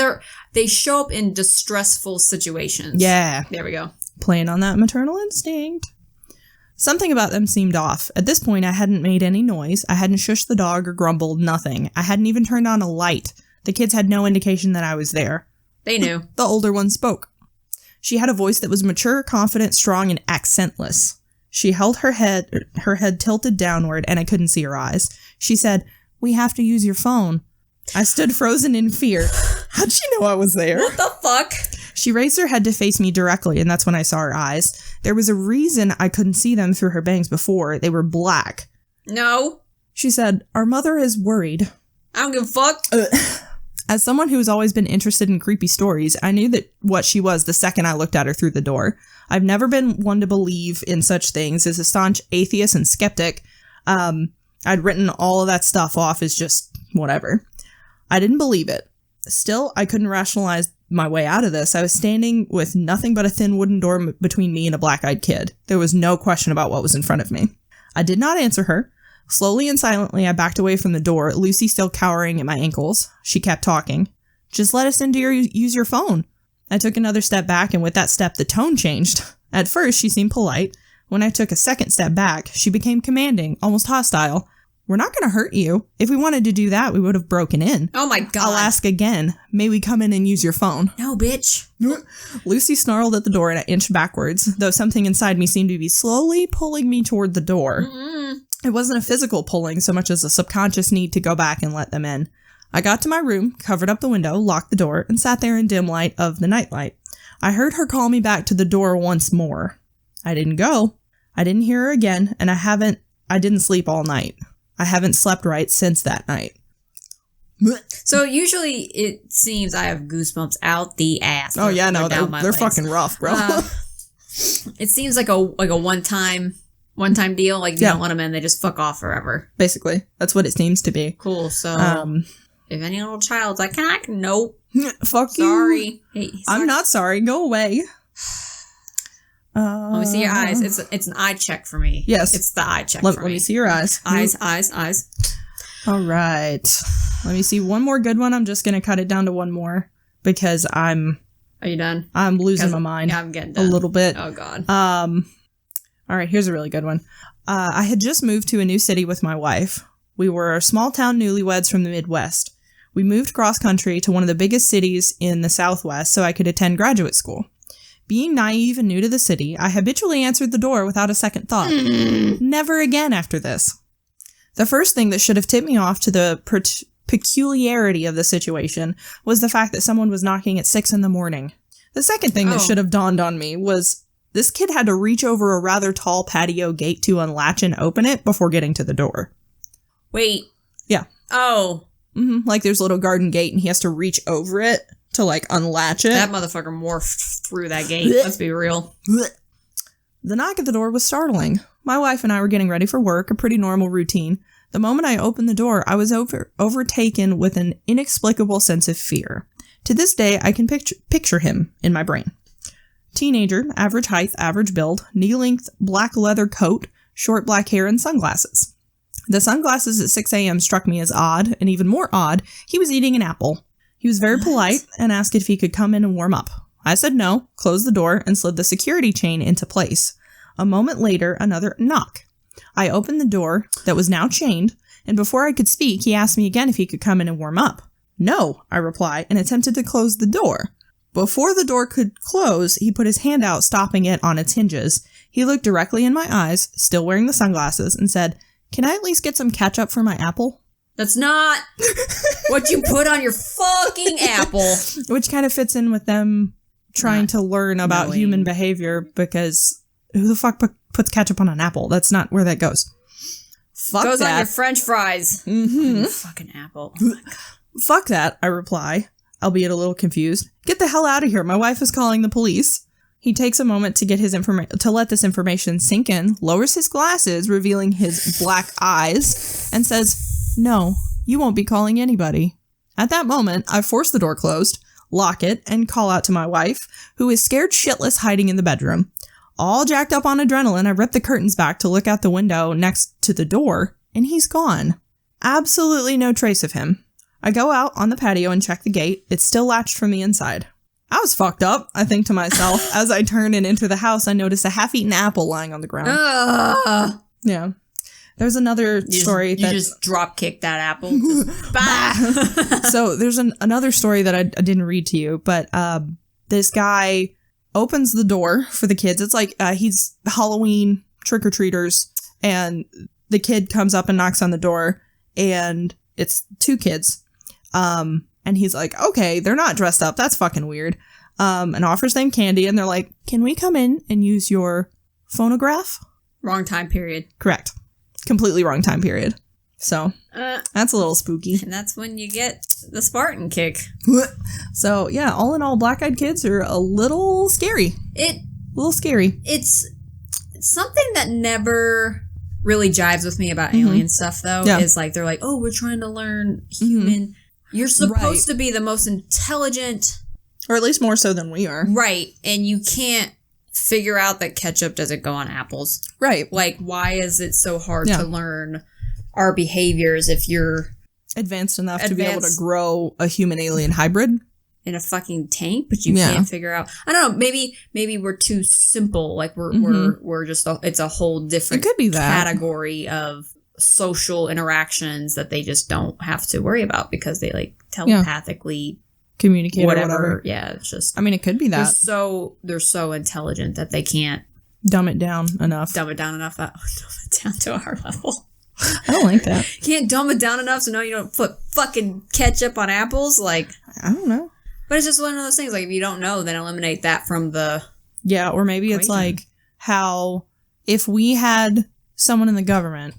they show up in distressful situations. Yeah. There we go. Playing on that maternal instinct. Something about them seemed off. At this point, I hadn't made any noise. I hadn't shushed the dog or grumbled, nothing. I hadn't even turned on a light. The kids had no indication that I was there. They knew. The older one spoke. She had a voice that was mature, confident, strong, and accentless. She held her head tilted downward, and I couldn't see her eyes. She said, "We have to use your phone." I stood frozen in fear. How'd she know I was there? What the fuck? She raised her head to face me directly, and that's when I saw her eyes. There was a reason I couldn't see them through her bangs before. They were black. No. She said, "Our mother is worried." I don't give a fuck. As someone who's always been interested in creepy stories, I knew that what she was the second I looked at her through the door. I've never been one to believe in such things. As a staunch atheist and skeptic, I'd written all of that stuff off as just whatever. I didn't believe it. Still, I couldn't rationalize my way out of this, I was standing with nothing but a thin wooden door between me and a black-eyed kid. There was no question about what was in front of me. I did not answer her. Slowly and silently, I backed away from the door, Lucy still cowering at my ankles. She kept talking. Just let us in to use your phone. I took another step back, and with that step, the tone changed. At first, she seemed polite. When I took a second step back, she became commanding, almost hostile. We're not going to hurt you. If we wanted to do that, we would have broken in. Oh my God. I'll ask again. May we come in and use your phone? No, bitch. Lucy snarled at the door and I inched backwards, though something inside me seemed to be slowly pulling me toward the door. Mm-mm. It wasn't a physical pulling so much as a subconscious need to go back and let them in. I got to my room, covered up the window, locked the door, and sat there in dim light of the nightlight. I heard her call me back to the door once more. I didn't go. I didn't hear her again, and I didn't sleep all night. I haven't slept right since that night. So usually it seems I have goosebumps out the ass. Oh yeah, no, they're fucking rough, bro. It seems like a one-time deal. Like you don't let them in, they just fuck off forever. Basically, that's what it seems to be. Cool. So if any little child's like, nope. Fuck sorry. you. Hey, sorry. I'm not sorry. Go away. Let me see your eyes. It's an eye check for me. Yes. It's the eye check for me. Let me see your eyes. Eyes. All right. Let me see one more good one. I'm just going to cut it down to one more because Are you done? I'm losing my mind. Yeah, I'm getting done. A little bit. Oh, God. All right, here's a really good one. I had just moved to a new city with my wife. We were small town newlyweds from the Midwest. We moved cross country to one of the biggest cities in the Southwest so I could attend graduate school. Being naive and new to the city, I habitually answered the door without a second thought. Never again after this. The first thing that should have tipped me off to the peculiarity of the situation was the fact that someone was knocking at 6 a.m. The second thing that should have dawned on me was this kid had to reach over a rather tall patio gate to unlatch and open it before getting to the door. Wait. Yeah. Oh. Mm-hmm. Like there's a little garden gate and he has to reach over it to like unlatch it. That motherfucker morphed through that gate. Let's be real. The knock at the door was startling. My wife and I were getting ready for work, a pretty normal routine. The moment I opened the door, I was overtaken with an inexplicable sense of fear. To this day, I can picture him in my brain. Teenager, average height, average build, knee-length black leather coat, short black hair, and sunglasses. The sunglasses at 6 a.m. struck me as odd, and even more odd, he was eating an apple. He was very polite and asked if he could come in and warm up. I said no, closed the door, and slid the security chain into place. A moment later, another knock. I opened the door that was now chained, and before I could speak, he asked me again if he could come in and warm up. No, I replied, and attempted to close the door. Before the door could close, he put his hand out, stopping it on its hinges. He looked directly in my eyes, still wearing the sunglasses, and said, "Can I at least get some ketchup for my apple?" That's not what you put on your fucking apple. Which kind of fits in with them trying to learn about human behavior, because who the fuck puts ketchup on an apple? That's not where that goes. Fuck goes that. on your French fries. Mm-hmm. Fucking apple. Oh my God. Fuck that, I reply, albeit a little confused. Get the hell out of here. My wife is calling the police. He takes a moment to get to let this information sink in, lowers his glasses, revealing his black eyes, and says, "No, you won't be calling anybody." At that moment, I force the door closed, lock it, and call out to my wife, who is scared shitless hiding in the bedroom. All jacked up on adrenaline, I rip the curtains back to look out the window next to the door, and he's gone. Absolutely no trace of him. I go out on the patio and check the gate. It's still latched from the inside. I was fucked up, I think to myself. As I turn and enter the house, I notice a half-eaten apple lying on the ground. Yeah. There's another story that... You just drop-kicked that apple. So there's another story that I didn't read to you, but this guy opens the door for the kids. It's like he's Halloween trick-or-treaters, and the kid comes up and knocks on the door, and it's two kids. And he's like, okay, they're not dressed up. That's fucking weird. And offers them candy, and they're like, "Can we come in and use your phonograph?" Wrong time period. Correct. Completely wrong time period. So, that's a little spooky. And that's when you get the Spartan kick. So, yeah, all in all, black-eyed kids are a little scary. It's something that never really jives with me about alien stuff, though. Yeah. Is like, they're like, oh, we're trying to learn human... You're supposed to be the most intelligent Or at least more so than we are. Right. And you can't figure out that ketchup doesn't go on apples. Right. Like, why is it so hard to learn our behaviors if you're advanced enough to be able to grow a human-alien hybrid? In a fucking tank, but you can't figure out. I don't know. Maybe we're too simple. Like we're just. It's a whole different category of social interactions that they just don't have to worry about because they like telepathically communicate or whatever. Yeah, it's just. I mean, it could be that they're so intelligent that they can't dumb it down enough. Dumb it down to our level. I don't like that. Can't dumb it down enough so now you don't put fucking ketchup on apples. Like I don't know. But it's just one of those things, like, if you don't know, then eliminate that from the Yeah, or maybe equation. It's like how if we had someone in the government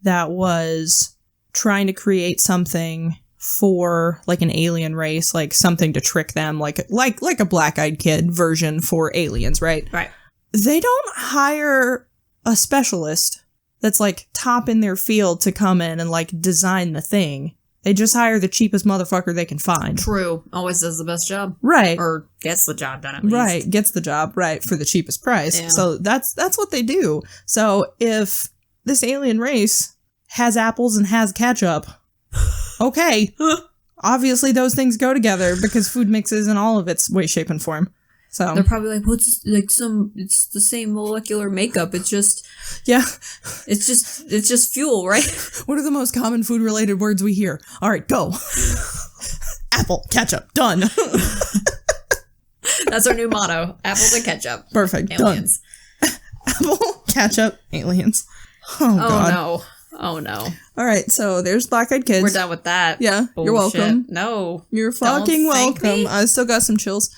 that was trying to create something for, like, an alien race, like, something to trick them, like a Black-Eyed Kid version for aliens, right? Right. They don't hire a specialist that's, like, top in their field to come in and, like, design the thing. They just hire the cheapest motherfucker they can find. True. Always does the best job. Right. Or gets the job done at least. Right. Gets the job, right, for the cheapest price. Yeah. So that's what they do. So if this alien race has apples and has ketchup, okay. Obviously those things go together because food mixes in all of its way, shape, and form. So they're probably like, what's like it's the same molecular makeup. It's just it's just fuel, right? What are the most common food related words we hear? All right, go. Apple, ketchup, done. That's our new motto. Apples and ketchup. Perfect. Aliens. Done. Apple, ketchup, aliens. Oh God. Oh no. All right, so there's Black-Eyed Kids. We're done with that. Yeah. Bullshit. You're welcome. No. You're fucking welcome. I still got some chills.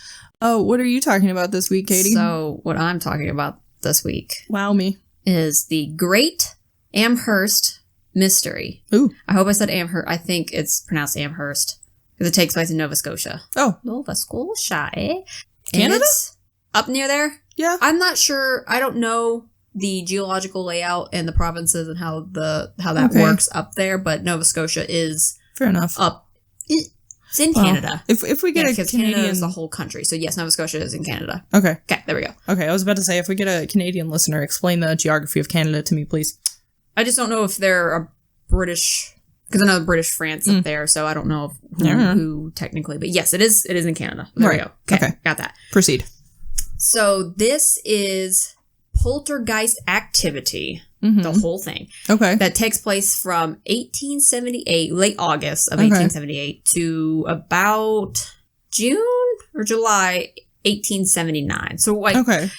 Oh, what are you talking about this week, Katie? So, what I'm talking about this week... Wow me. ...is the Great Amherst Mystery. Ooh. I hope I said Amherst. I think it's pronounced Amherst. Because it takes place in Nova Scotia. Oh. Nova Scotia, eh? Canada? And it's up near there. Yeah. I'm not sure. I don't know the geological layout and the provinces and how that works up there, but Nova Scotia is... Fair enough. ...up... It's in Canada. If we get a Canadian... Canada is the whole country. So yes, Nova Scotia is in Canada. Okay. Okay, there we go. Okay, I was about to say, if we get a Canadian listener, explain the geography of Canada to me, please. I just don't know if they're a British... Because I know British France up there, so I don't know who technically... But yes, it is in Canada. There we go. Okay, got that. Proceed. So this is poltergeist activity. The whole thing. Okay. That takes place from 1878, late August of 1878 to about June or July 1879. So like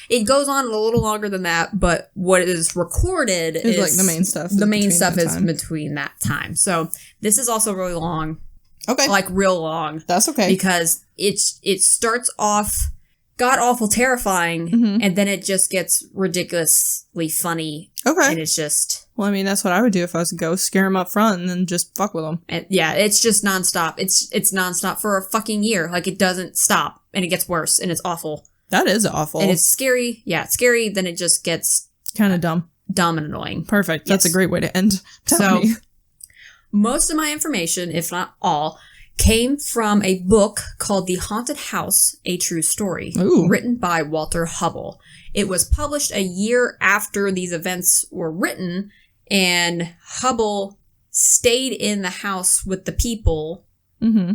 it goes on a little longer than that, but what is recorded is like the main stuff. The main stuff is between that time. So this is also really long. Okay. Like real long. That's okay. Because it starts off god-awful terrifying, and then it just gets ridiculously funny. Okay. And it's just... Well, I mean, that's what I would do if I was a ghost. Scare them up front and then just fuck with them. And yeah, it's just nonstop. It's nonstop for a fucking year. Like, it doesn't stop, and it gets worse, and it's awful. That is awful. And it's scary. Yeah, it's scary, then it just gets... kind of dumb. Dumb and annoying. Perfect. That's a great way to end. Tell me. Most of my information, if not all... came from a book called The Haunted House, A True Story, written by Walter Hubble. It was published a year after these events were written, and Hubble stayed in the house with the people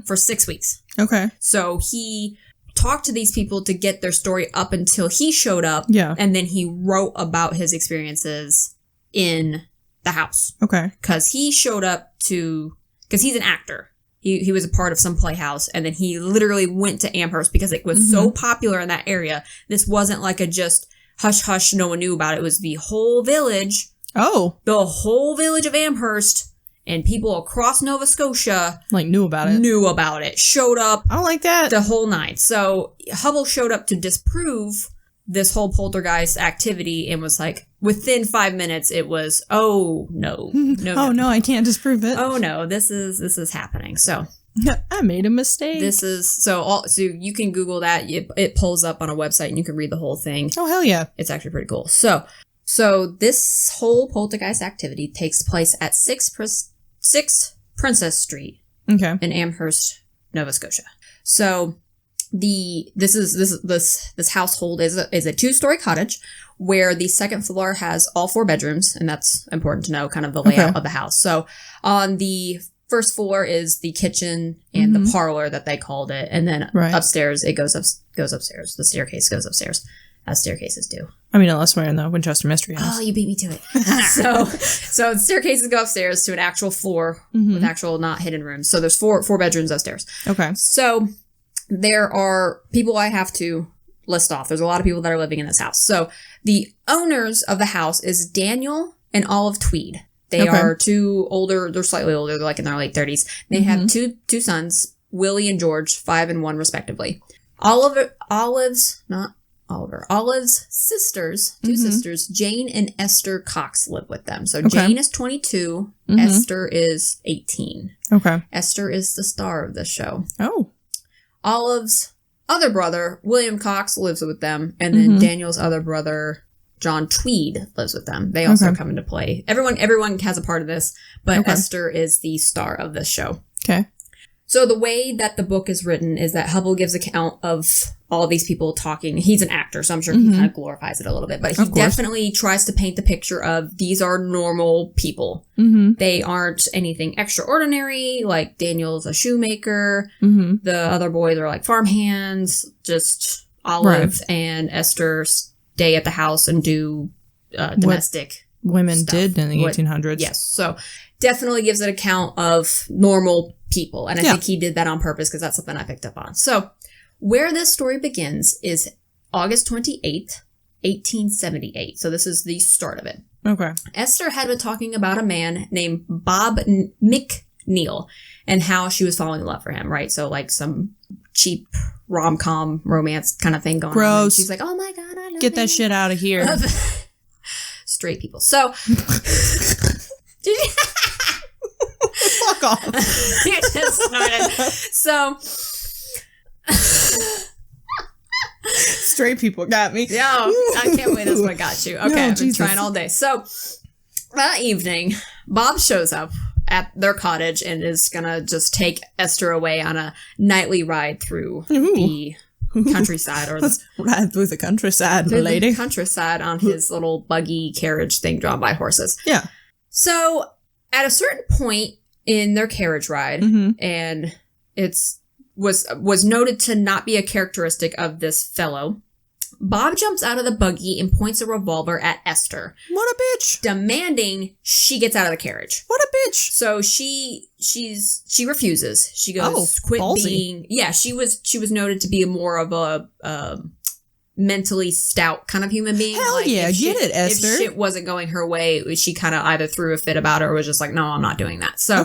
for 6 weeks. Okay. So he talked to these people to get their story up until he showed up, and then he wrote about his experiences in the house. Okay. Because he showed up because he's an actor. He was a part of some playhouse, and then he literally went to Amherst because it was so popular in that area. This wasn't like a just hush-hush, no one knew about it. It was the whole village. Oh. The whole village of Amherst, and people across Nova Scotia... like, knew about it. Showed up. I don't like that. The whole night. So, Hubble showed up to disprove this whole poltergeist activity and was like, within 5 minutes, it was, oh, no. No, I can't disprove it. Oh, no, this is happening. So I made a mistake. This is, so you can Google that. It pulls up on a website and you can read the whole thing. Oh, hell yeah. It's actually pretty cool. So this whole poltergeist activity takes place at 6 Princess Street in Amherst, Nova Scotia. So this household is a 2-story cottage where the second floor has all 4 bedrooms, and that's important to know kind of the layout of the house. So on the first floor is the kitchen and the parlor that they called it, and then upstairs it goes upstairs. The staircase goes upstairs, as staircases do. I mean, unless we're in the Winchester Mystery House. Oh, you beat me to it. So the staircases go upstairs to an actual floor with actual not hidden rooms. So there's four bedrooms upstairs. Okay. So there are people I have to list off. There's a lot of people that are living in this house. So the owners of the house is Daniel and Olive Tweed. They are 2 older. They're slightly older. They're like in their late 30s. They have two sons, Willie and George, 5 and 1 respectively. Olive's sisters, 2 sisters, Jane and Esther Cox, live with them. So Jane is 22. Esther is 18. Okay. Esther is the star of this show. Oh. Olive's other brother, William Cox, lives with them. And then Daniel's other brother, John Tweed, lives with them. They also come into play. Everyone has a part of this, but Esther is the star of this show. Okay. So the way that the book is written is that Hubble gives account of all these people talking. He's an actor, so I'm sure he kind of glorifies it a little bit. But he definitely tries to paint the picture of these are normal people. They aren't anything extraordinary. Like Daniel's a shoemaker. The other boys are like farmhands. Just Olive and Esther stay at the house and do domestic women stuff. Did in the 1800s. Yes. So definitely gives an account of normal people. And I think he did that on purpose because that's something I picked up on. So where this story begins is August 28th, 1878. So this is the start of it. Okay. Esther had been talking about a man named Bob McNeil and how she was falling in love for him, right? So like some cheap rom-com romance kind of thing going on. And she's like, oh my God, I love Get that shit out of here. Straight people. So... Fuck off. You just started. So... Straight people got me. Yeah, I can't wait. That's what got you. Okay, No, I've been trying all day. So that evening, Bob shows up at their cottage and is gonna just take Esther away on a nightly ride through the countryside, or ride through the countryside, lady. The countryside on his little buggy carriage thing drawn by horses. Yeah. So at a certain point in their carriage ride, and it's was noted to not be a characteristic of this fellow, Bob jumps out of the buggy and points a revolver at Esther. What a bitch! Demanding she gets out of the carriage. What a bitch! So she refuses. She goes, "Quit ballsy. being." Yeah, she was noted to be more of a mentally stout kind of human being. Hell like, yeah, get it, Esther. If shit wasn't going her way, she kind of either threw a fit about it or was just like, "No, I'm not doing that." So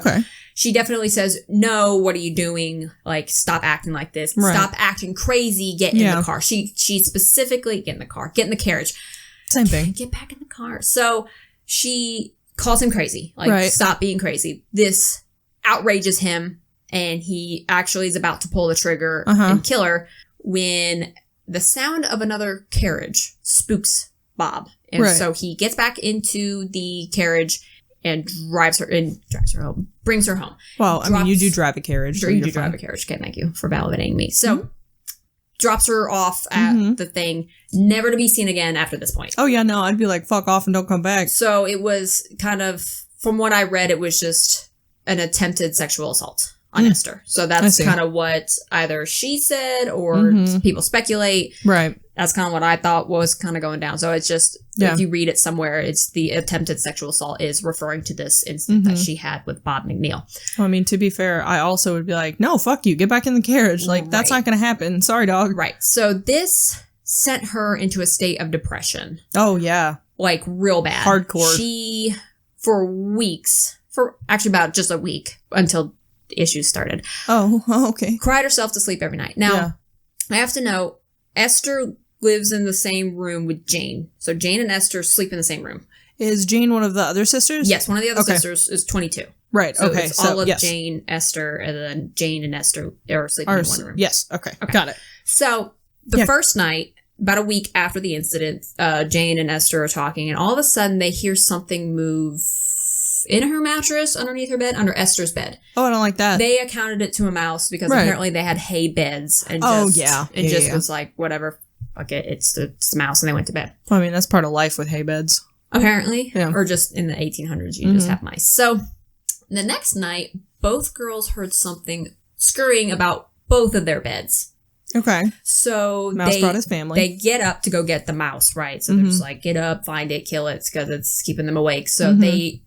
she definitely says, "No, what are you doing? Like, stop acting like this. Right. Stop acting crazy. Get in the car." She specifically, get in the car, get in the carriage. Same thing. Get back in the car. So she calls him crazy. Like, stop being crazy. This outrages him, and he actually is about to pull the trigger and kill her when the sound of another carriage spooks Bob. And so he gets back into the carriage and drives her home, brings her home. Well, I mean, you do drive a carriage. So you do drive a carriage. Okay, thank you for validating me. So drops her off at the thing, never to be seen again after this point. Oh, yeah, no, I'd be like, fuck off and don't come back. So it was kind of, from what I read, it was just an attempted sexual assault on Esther. So that's kind of what either she said or people speculate. Right. That's kind of what I thought was kind of going down. So it's just, if you read it somewhere, it's the attempted sexual assault is referring to this incident that she had with Bob McNeil. Well, I mean, to be fair, I also would be like, no, fuck you. Get back in the carriage. Like, that's not going to happen. Sorry, dog. Right. So this sent her into a state of depression. Oh, yeah. Like, real bad. Hardcore. She, for weeks, for actually about just a week until issues started. Oh, okay. Cried herself to sleep every night. Now, I have to know, Esther lives in the same room with Jane. So Jane and Esther sleep in the same room. Is Jane one of the other sisters? Yes, one of the other sisters is 22. Right, so okay. It's all of Jane, Esther, and then Jane and Esther are sleeping in one room. Yes, okay. Got it. So the first night, about a week after the incident, Jane and Esther are talking, and all of a sudden they hear something move in her mattress, underneath her bed, under Esther's bed. Oh, I don't like that. They accounted it to a mouse because apparently they had hay beds. And just was like, whatever, fuck it, it's the mouse, and they went to bed. Well, I mean, that's part of life with hay beds. Apparently. Yeah. Or just in the 1800s, you just have mice. So, the next night, both girls heard something scurrying about both of their beds. Okay. So mouse brought his family. They get up to go get the mouse, right? So they're just like, get up, find it, kill it, because it's keeping them awake. So they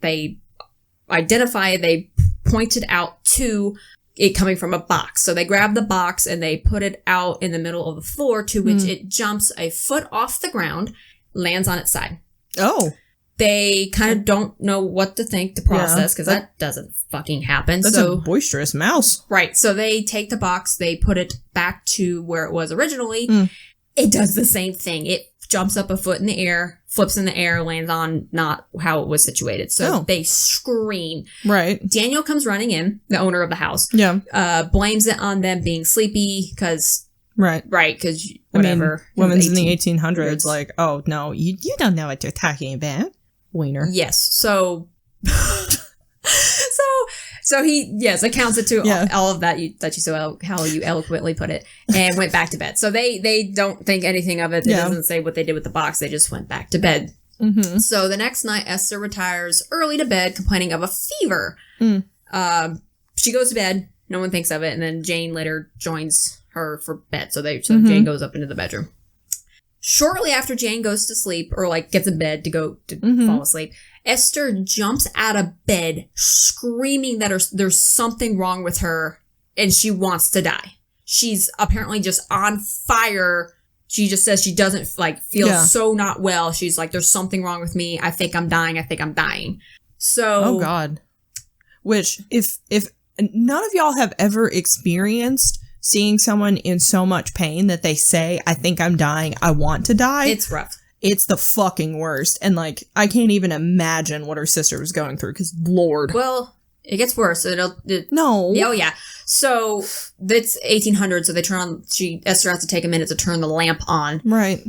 identify it, they pointed out to it coming from a box. So they grab the box and they put it out in the middle of the floor, to which it jumps a foot off the ground, lands on its side. Oh. They kind of don't know what to think to process, because that doesn't fucking happen. That's a boisterous mouse. Right. So they take the box, they put it back to where it was originally. It does the same thing. It jumps up a foot in the air, flips in the air, lands on not how it was situated. So they scream. Right. Daniel comes running in, the owner of the house. Yeah. Blames it on them being sleepy because... Right, because whatever. I mean, women's in the 1800s, like, oh, no, you don't know what you're talking about. Wiener. Yes. So he, accounts it to all of that how you eloquently put it, and went back to bed. So they don't think anything of it. It doesn't say what they did with the box. They just went back to bed. So the next night, Esther retires early to bed, complaining of a fever. She goes to bed. No one thinks of it. And then Jane later joins her for bed. So Jane goes up into the bedroom. Shortly after Jane goes to sleep, or like gets in bed to go to fall asleep, Esther jumps out of bed screaming that there's something wrong with her and she wants to die. She's apparently just on fire. She just says she doesn't feel so not well. She's like, there's something wrong with me. I think I'm dying. So. Oh God. Which if none of y'all have ever experienced seeing someone in so much pain that they say, I think I'm dying, I want to die. It's rough. It's the fucking worst. And like, I can't even imagine what her sister was going through, because Lord. Well, it gets worse. No. Oh yeah. So it's 1800, so they turn on, Esther has to take a minute to turn the lamp on. Right.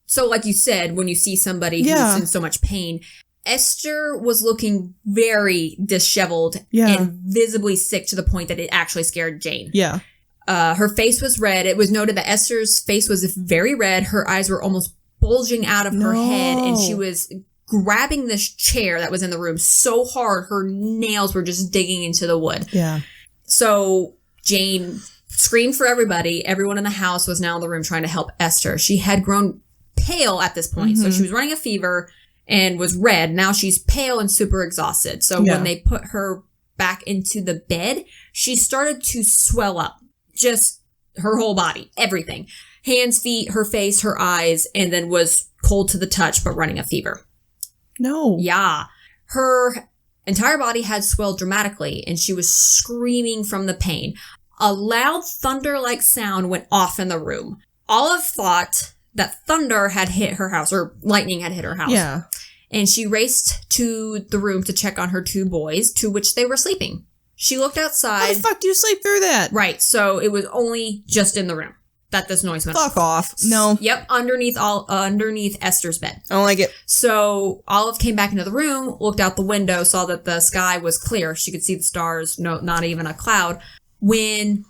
So like you said, when you see somebody who's in so much pain, Esther was looking very disheveled and visibly sick, to the point that it actually scared Jane. Yeah. Her face was red. It was noted that Esther's face was very red. Her eyes were almost bulging out of her head, and she was grabbing this chair that was in the room so hard her nails were just digging into the wood. Yeah. So Jane screamed for everybody. Everyone in the house was now in the room trying to help Esther. She had grown pale at this point, so she was running a fever and was red. Now she's pale and super exhausted. So when they put her back into the bed, she started to swell up. Just her whole body, everything. Hands, feet, her face, her eyes, and then was cold to the touch, but running a fever. No. Yeah. Her entire body had swelled dramatically, and she was screaming from the pain. A loud thunder-like sound went off in the room. Olive thought that thunder had hit her house, or lightning had hit her house. Yeah. And she raced to the room to check on her two boys, to which they were sleeping. She looked outside. How the fuck do you sleep through that? Right, so it was only just in the room that this noise went Fuck off. No. Yep, underneath Esther's bed. I don't like it. So Olive came back into the room, looked out the window, saw that the sky was clear. She could see the stars, no, not even a cloud. When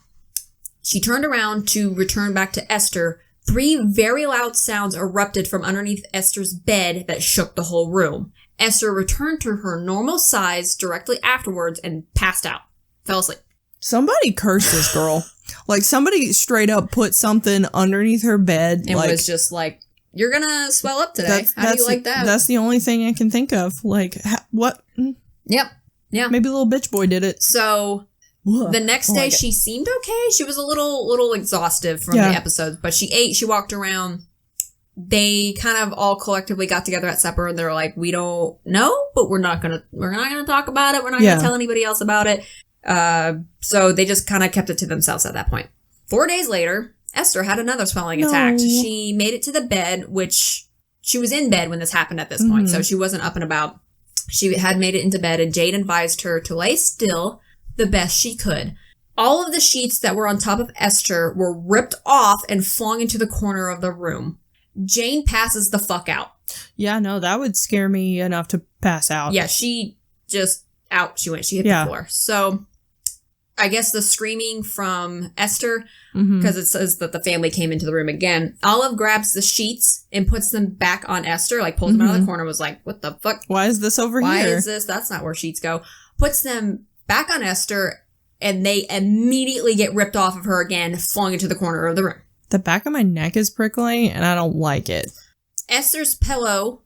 she turned around to return back to Esther, 3 very loud sounds erupted from underneath Esther's bed that shook the whole room. Esther returned to her normal size directly afterwards and passed out. Fell asleep. Somebody cursed this girl. Like, somebody straight up put something underneath her bed. And was just like, you're gonna swell up today. How do you like that? That's the only thing I can think of. Like, what? Yep. Yeah. Maybe little bitch boy did it. So, the next day she seemed okay. She was a little exhausted from the episodes, but she ate, she walked around. They kind of all collectively got together at supper, and they were like, we don't know, but we're not gonna talk about it. We're not gonna tell anybody else about it. So they just kind of kept it to themselves at that point. 4 days later, Esther had another swelling attack. She made it to the bed, which she was in bed when this happened at this point, so she wasn't up and about. She had made it into bed, and Jade advised her to lay still the best she could. All of the sheets that were on top of Esther were ripped off and flung into the corner of the room. Jane passes the fuck out. Yeah, no, that would scare me enough to pass out. Yeah, she just out she went. She hit the floor. So I guess the screaming from Esther, because it says that the family came into the room again. Olive grabs the sheets and puts them back on Esther, like pulls them out of the corner, was like, what the fuck? Why is this over here? Why is this? That's not where sheets go. Puts them back on Esther, and they immediately get ripped off of her again, flung into the corner of the room. The back of my neck is prickling, and I don't like it. Esther's pillow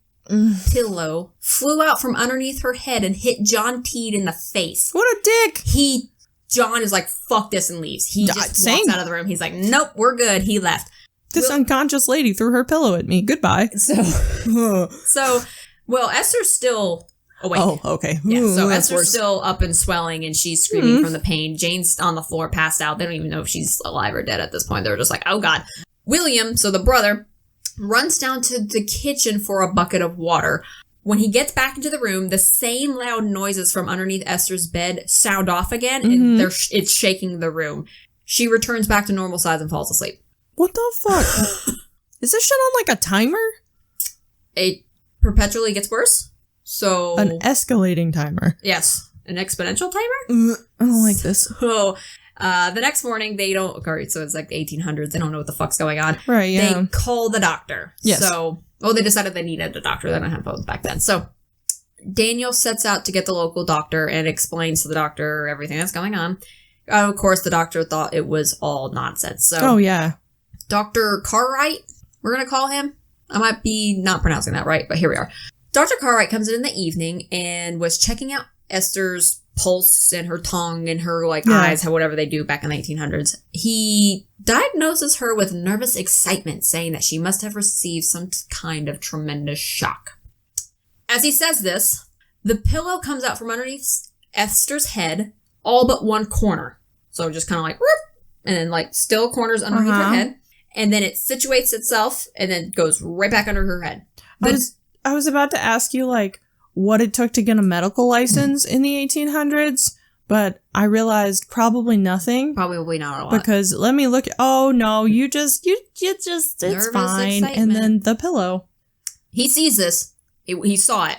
flew out from underneath her head and hit John Teed in the face. What a dick! John is like, fuck this, and leaves. He just walks out of the room. He's like, nope, we're good. He left. This unconscious lady threw her pillow at me. Goodbye. Well, Esther's still awake. Oh, okay. Yeah, so Esther's still up and swelling, and she's screaming from the pain. Jane's on the floor, passed out. They don't even know if she's alive or dead at this point. They're just like, oh, God. William, so the brother, runs down to the kitchen for a bucket of water. When he gets back into the room, the same loud noises from underneath Esther's bed sound off again, and it's shaking the room. She returns back to normal size and falls asleep. What the fuck? Is this shit on like a timer? It perpetually gets worse. So an escalating timer. Yes. An exponential timer? I don't like this. So the next morning, they don't... Alright, so it's like the 1800s. They don't know what the fuck's going on. Right, yeah. They call the doctor. Yes. So... Well, they decided they needed a doctor. They didn't have phones back then. So Daniel sets out to get the local doctor and explains to the doctor everything that's going on. Of course, the doctor thought it was all nonsense. So, Dr. Cartwright, we're going to call him. I might be not pronouncing that right, but here we are. Dr. Cartwright comes in the evening and was checking out Esther's pulse and her tongue and her eyes, whatever they do back in the 1800s. He diagnoses her with nervous excitement, saying that she must have received some kind of tremendous shock. As he says this, the pillow comes out from underneath Esther's head, all but one corner. So just kind of like, whoop, and then still corners underneath her head. And then it situates itself and then goes right back under her head. I was about to ask you, what it took to get a medical license in the 1800s, but I realized probably nothing. Probably not a lot. Because let me look. Oh, no, you just, it's nervous fine. Excitement. And then the pillow. He sees this. He saw it.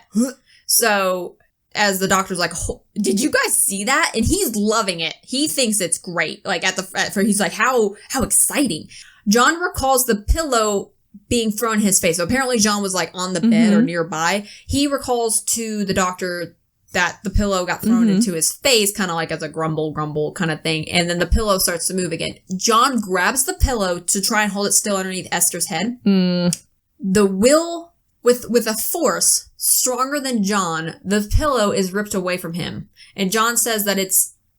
So as the doctor's like, did you guys see that? And he's loving it. He thinks it's great. He's like, how exciting. John recalls the pillow being thrown in his face. So apparently John was on the bed or nearby. He recalls to the doctor that the pillow got thrown into his face, kind of as a grumble kind of thing. And then the pillow starts to move again. John grabs the pillow to try and hold it still underneath Esther's head. The will, with a force stronger than John, the pillow is ripped away from him. And John says that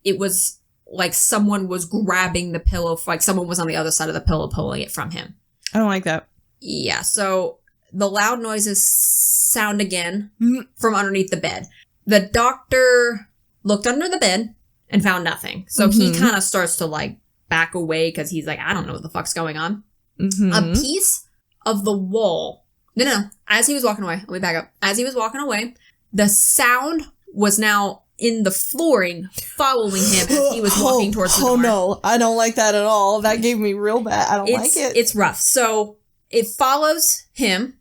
it was like someone was grabbing the pillow, someone was on the other side of the pillow pulling it from him. I don't like that. Yeah, so the loud noises sound again from underneath the bed. The doctor looked under the bed and found nothing. So he kind of starts to back away because he's like, I don't know what the fuck's going on. A piece of the wall. No. As he was walking away, let me back up. As he was walking away, the sound was now in the flooring following him as he was walking towards the door. Oh no, I don't like that at all. That gave me real bad. I don't like it. It's rough. So it follows him.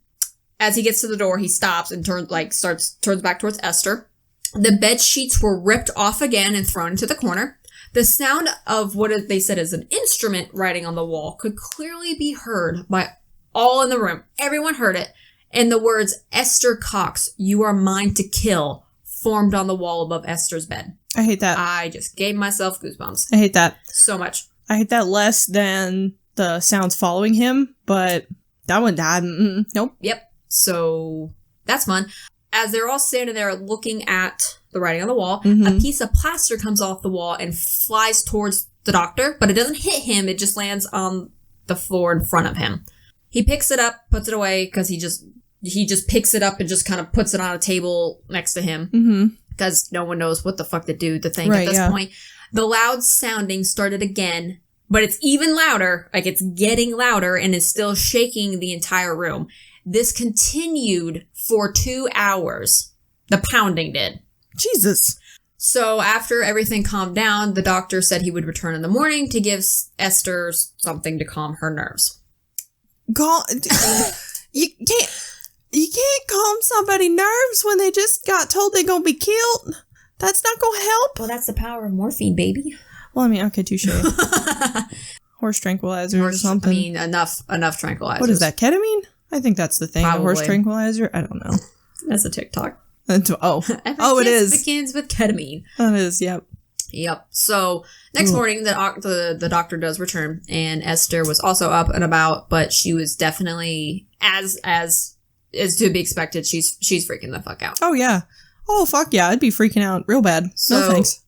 As he gets to the door, he stops and turns back towards Esther. The bed sheets were ripped off again and thrown into the corner. The sound of what they said is an instrument writing on the wall could clearly be heard by all in the room. Everyone heard it. And the words, Esther Cox, you are mine to kill, formed on the wall above Esther's bed. I hate that. I just gave myself goosebumps. I hate that. So much. I hate that less than the sounds following him, but that one died. Nope. Yep. So that's fun. As they're all standing there looking at the writing on the wall, a piece of plaster comes off the wall and flies towards the doctor, but it doesn't hit him. It just lands on the floor in front of him. He picks it up, puts it away, because he just picks it up and just kind of puts it on a table next to him. Because no one knows what the fuck to do to think at this point. The loud sounding started again, but it's even louder. It's getting louder and is still shaking the entire room. This continued for 2 hours. The pounding did. Jesus. So after everything calmed down, the doctor said he would return in the morning to give Esther something to calm her nerves. You can't calm somebody's nerves when they just got told they're gonna be killed. That's not gonna help. Well, that's the power of morphine, baby. Well, I mean, okay, touche. Horse tranquilizer or something. I mean, enough tranquilizers. What is that, ketamine? I think that's the thing. Probably. The horse tranquilizer? I don't know. That's a TikTok. Oh, it is. Begins with ketamine. That is, yep. Yep. So next morning, the doctor does return, and Esther was also up and about, but she was definitely, as is to be expected, she's freaking the fuck out. Oh yeah. Oh fuck yeah, I'd be freaking out real bad. So no thanks.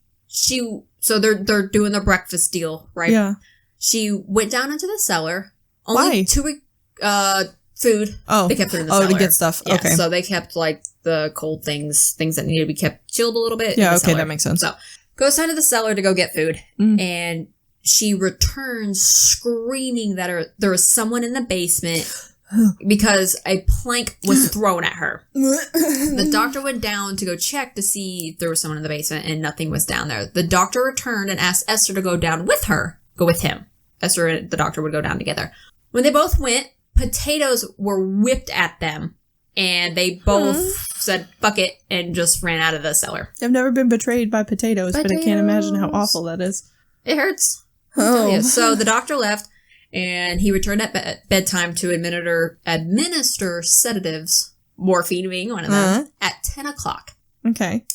So they're doing the breakfast deal, right? Yeah. She went down into the cellar. Why? Food. Oh. They kept her in the cellar. To get stuff. Yeah, okay. So they kept like the cold things that needed to be kept chilled a little bit. Yeah, okay, that makes sense. So goes down to the cellar to go get food, and she returns screaming that there was someone in the basement because a plank was thrown at her. The doctor went down to go check to see if there was someone in the basement, and nothing was down there. The doctor returned and asked Esther to go down with him. Esther and the doctor would go down together. When they both went, potatoes were whipped at them, and they both said, fuck it, and just ran out of the cellar. I've never been betrayed by potatoes, but I can't imagine how awful that is. It hurts. Oh. So the doctor left, and he returned at bedtime to administer sedatives, morphine being one of them, at 10 o'clock. Okay.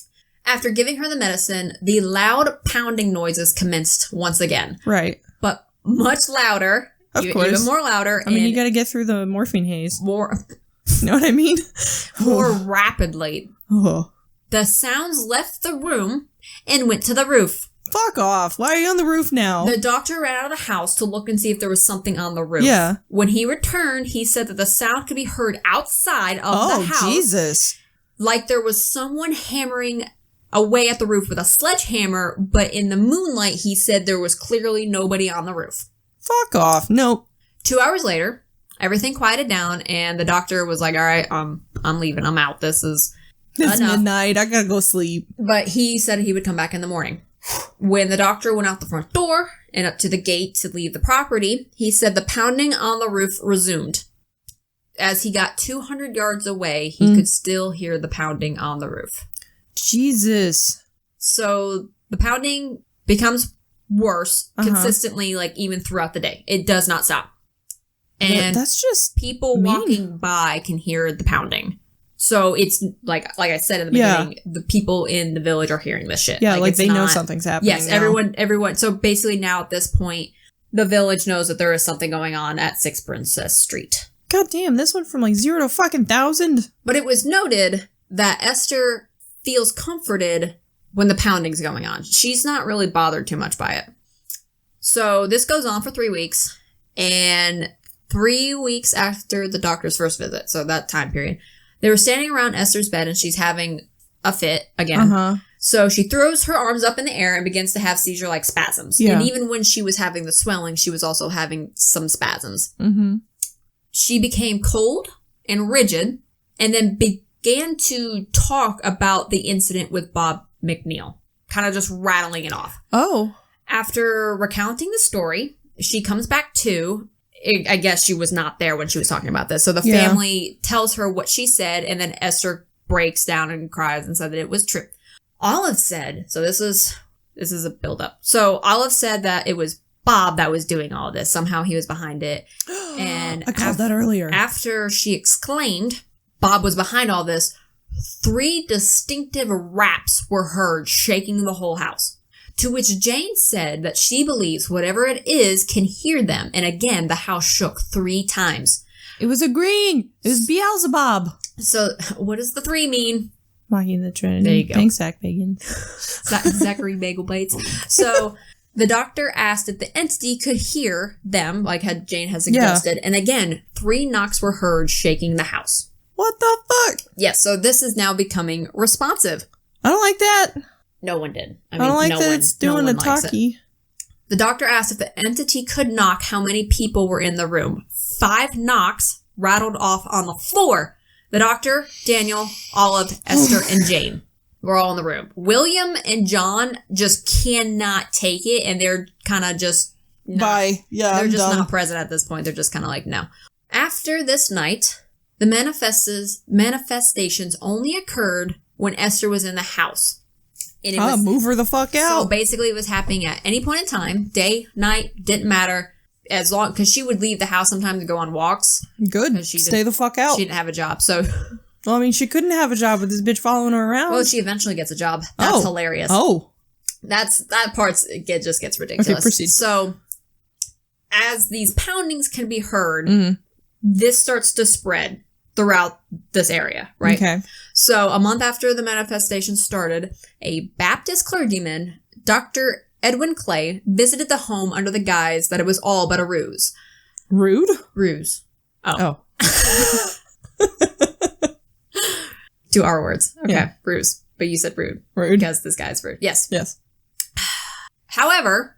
After giving her the medicine, the loud pounding noises commenced once again. Right. But much louder. Of course. Even more louder. I mean, you gotta get through the morphine haze. More... You know what I mean? More rapidly. Oh. The sounds left the room and went to the roof. Fuck off. Why are you on the roof now? The doctor ran out of the house to look and see if there was something on the roof. Yeah. When he returned, he said that the sound could be heard outside of the house. Oh, Jesus. Like there was someone hammering away at the roof with a sledgehammer, but in the moonlight, he said there was clearly nobody on the roof. Fuck off. Nope. 2 hours later, everything quieted down, and the doctor was like, all right, I'm leaving. I'm out. It's midnight. I gotta go sleep. But he said he would come back in the morning. When the doctor went out the front door and up to the gate to leave the property, he said the pounding on the roof resumed. As he got 200 yards away, he could still hear the pounding on the roof. Jesus. So the pounding becomes worse consistently, like even throughout the day. It does not stop. And that's just people walking by can hear the pounding. So it's like I said in the beginning, the people in the village are hearing this shit. Yeah, like they know something's happening. Yes, now. everyone. So basically now at this point, the village knows that there is something going on at 6 Princess Street. God damn, this went from like 0 to fucking 1,000. But it was noted that Esther feels comforted when the pounding's going on. She's not really bothered too much by it. So this goes on for 3 weeks, and 3 weeks after the doctor's first visit, so that time period, they were standing around Esther's bed and she's having a fit again. So she throws her arms up in the air and begins to have seizure-like spasms. Yeah. And even when she was having the swelling, she was also having some spasms. She became cold and rigid and then began to talk about the incident with Bob McNeil, kind of just rattling it off. Oh. After recounting the story, she comes back to... I guess she was not there when she was talking about this. So the family tells her what she said, and then Esther breaks down and cries and said that it was true. Olive said, so this is a build-up. So Olive said that it was Bob that was doing all this. Somehow he was behind it. And I called that earlier. After she exclaimed Bob was behind all this, 3 distinctive raps were heard shaking the whole house. To which Jane said that she believes whatever it is can hear them. And again, the house shook 3 times. It was agreeing. It was Beelzebub. So what does the 3 mean? Mocking the Trinity. There you go. Thanks, Zach Bacon. Zachary Bagel Bites. So the doctor asked if the entity could hear them, like Jane has suggested. Yeah. And again, 3 knocks were heard shaking the house. What the fuck? Yes, so this is now becoming responsive. I don't like that. No one did. I don't like that it's doing a talkie. The doctor asked if the entity could knock how many people were in the room. 5 knocks rattled off on the floor. The doctor, Daniel, Olive, Esther, and Jane were all in the room. William and John just cannot take it, and they're kind of just... Bye. Yeah, they're I'm just done. Not present at this point. They're just kind of like, no. After this night, the manifestations only occurred when Esther was in the house. And it was, move her the fuck out. So basically it was happening at any point in time, day, night, didn't matter. As long, because she would leave the house sometimes to go on walks. Good. Stay the fuck out. She didn't have a job, so. Well, I mean, she couldn't have a job with this bitch following her around. Well, she eventually gets a job. That's hilarious. That part just gets ridiculous. Okay, proceed. So, as these poundings can be heard, this starts to spread throughout this area, right? Okay. So, a month after the manifestation started, a Baptist clergyman, Dr. Edwin Clay, visited the home under the guise that it was all but a ruse. Rude? Ruse. Oh. 2 R words. Okay. Yeah. Ruse. But you said rude. Rude. Because this guy's rude. Yes. Yes. However,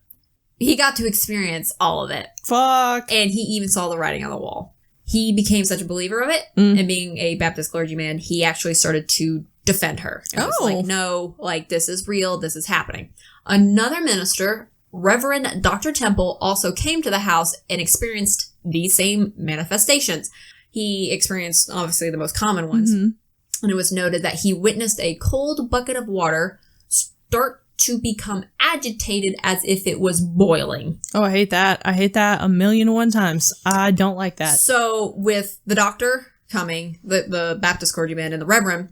he got to experience all of it. Fuck. And he even saw the writing on the wall. He became such a believer of it. And being a Baptist clergyman, he actually started to defend her. And was like, no, like, this is real. This is happening. Another minister, Reverend Dr. Temple, also came to the house and experienced these same manifestations. He experienced, obviously, the most common ones. And it was noted that he witnessed a cold bucket of water start to become agitated as if it was boiling. Oh, I hate that. I hate that 1,000,001 times. I don't like that. So with the doctor coming, the Baptist clergyman and the reverend,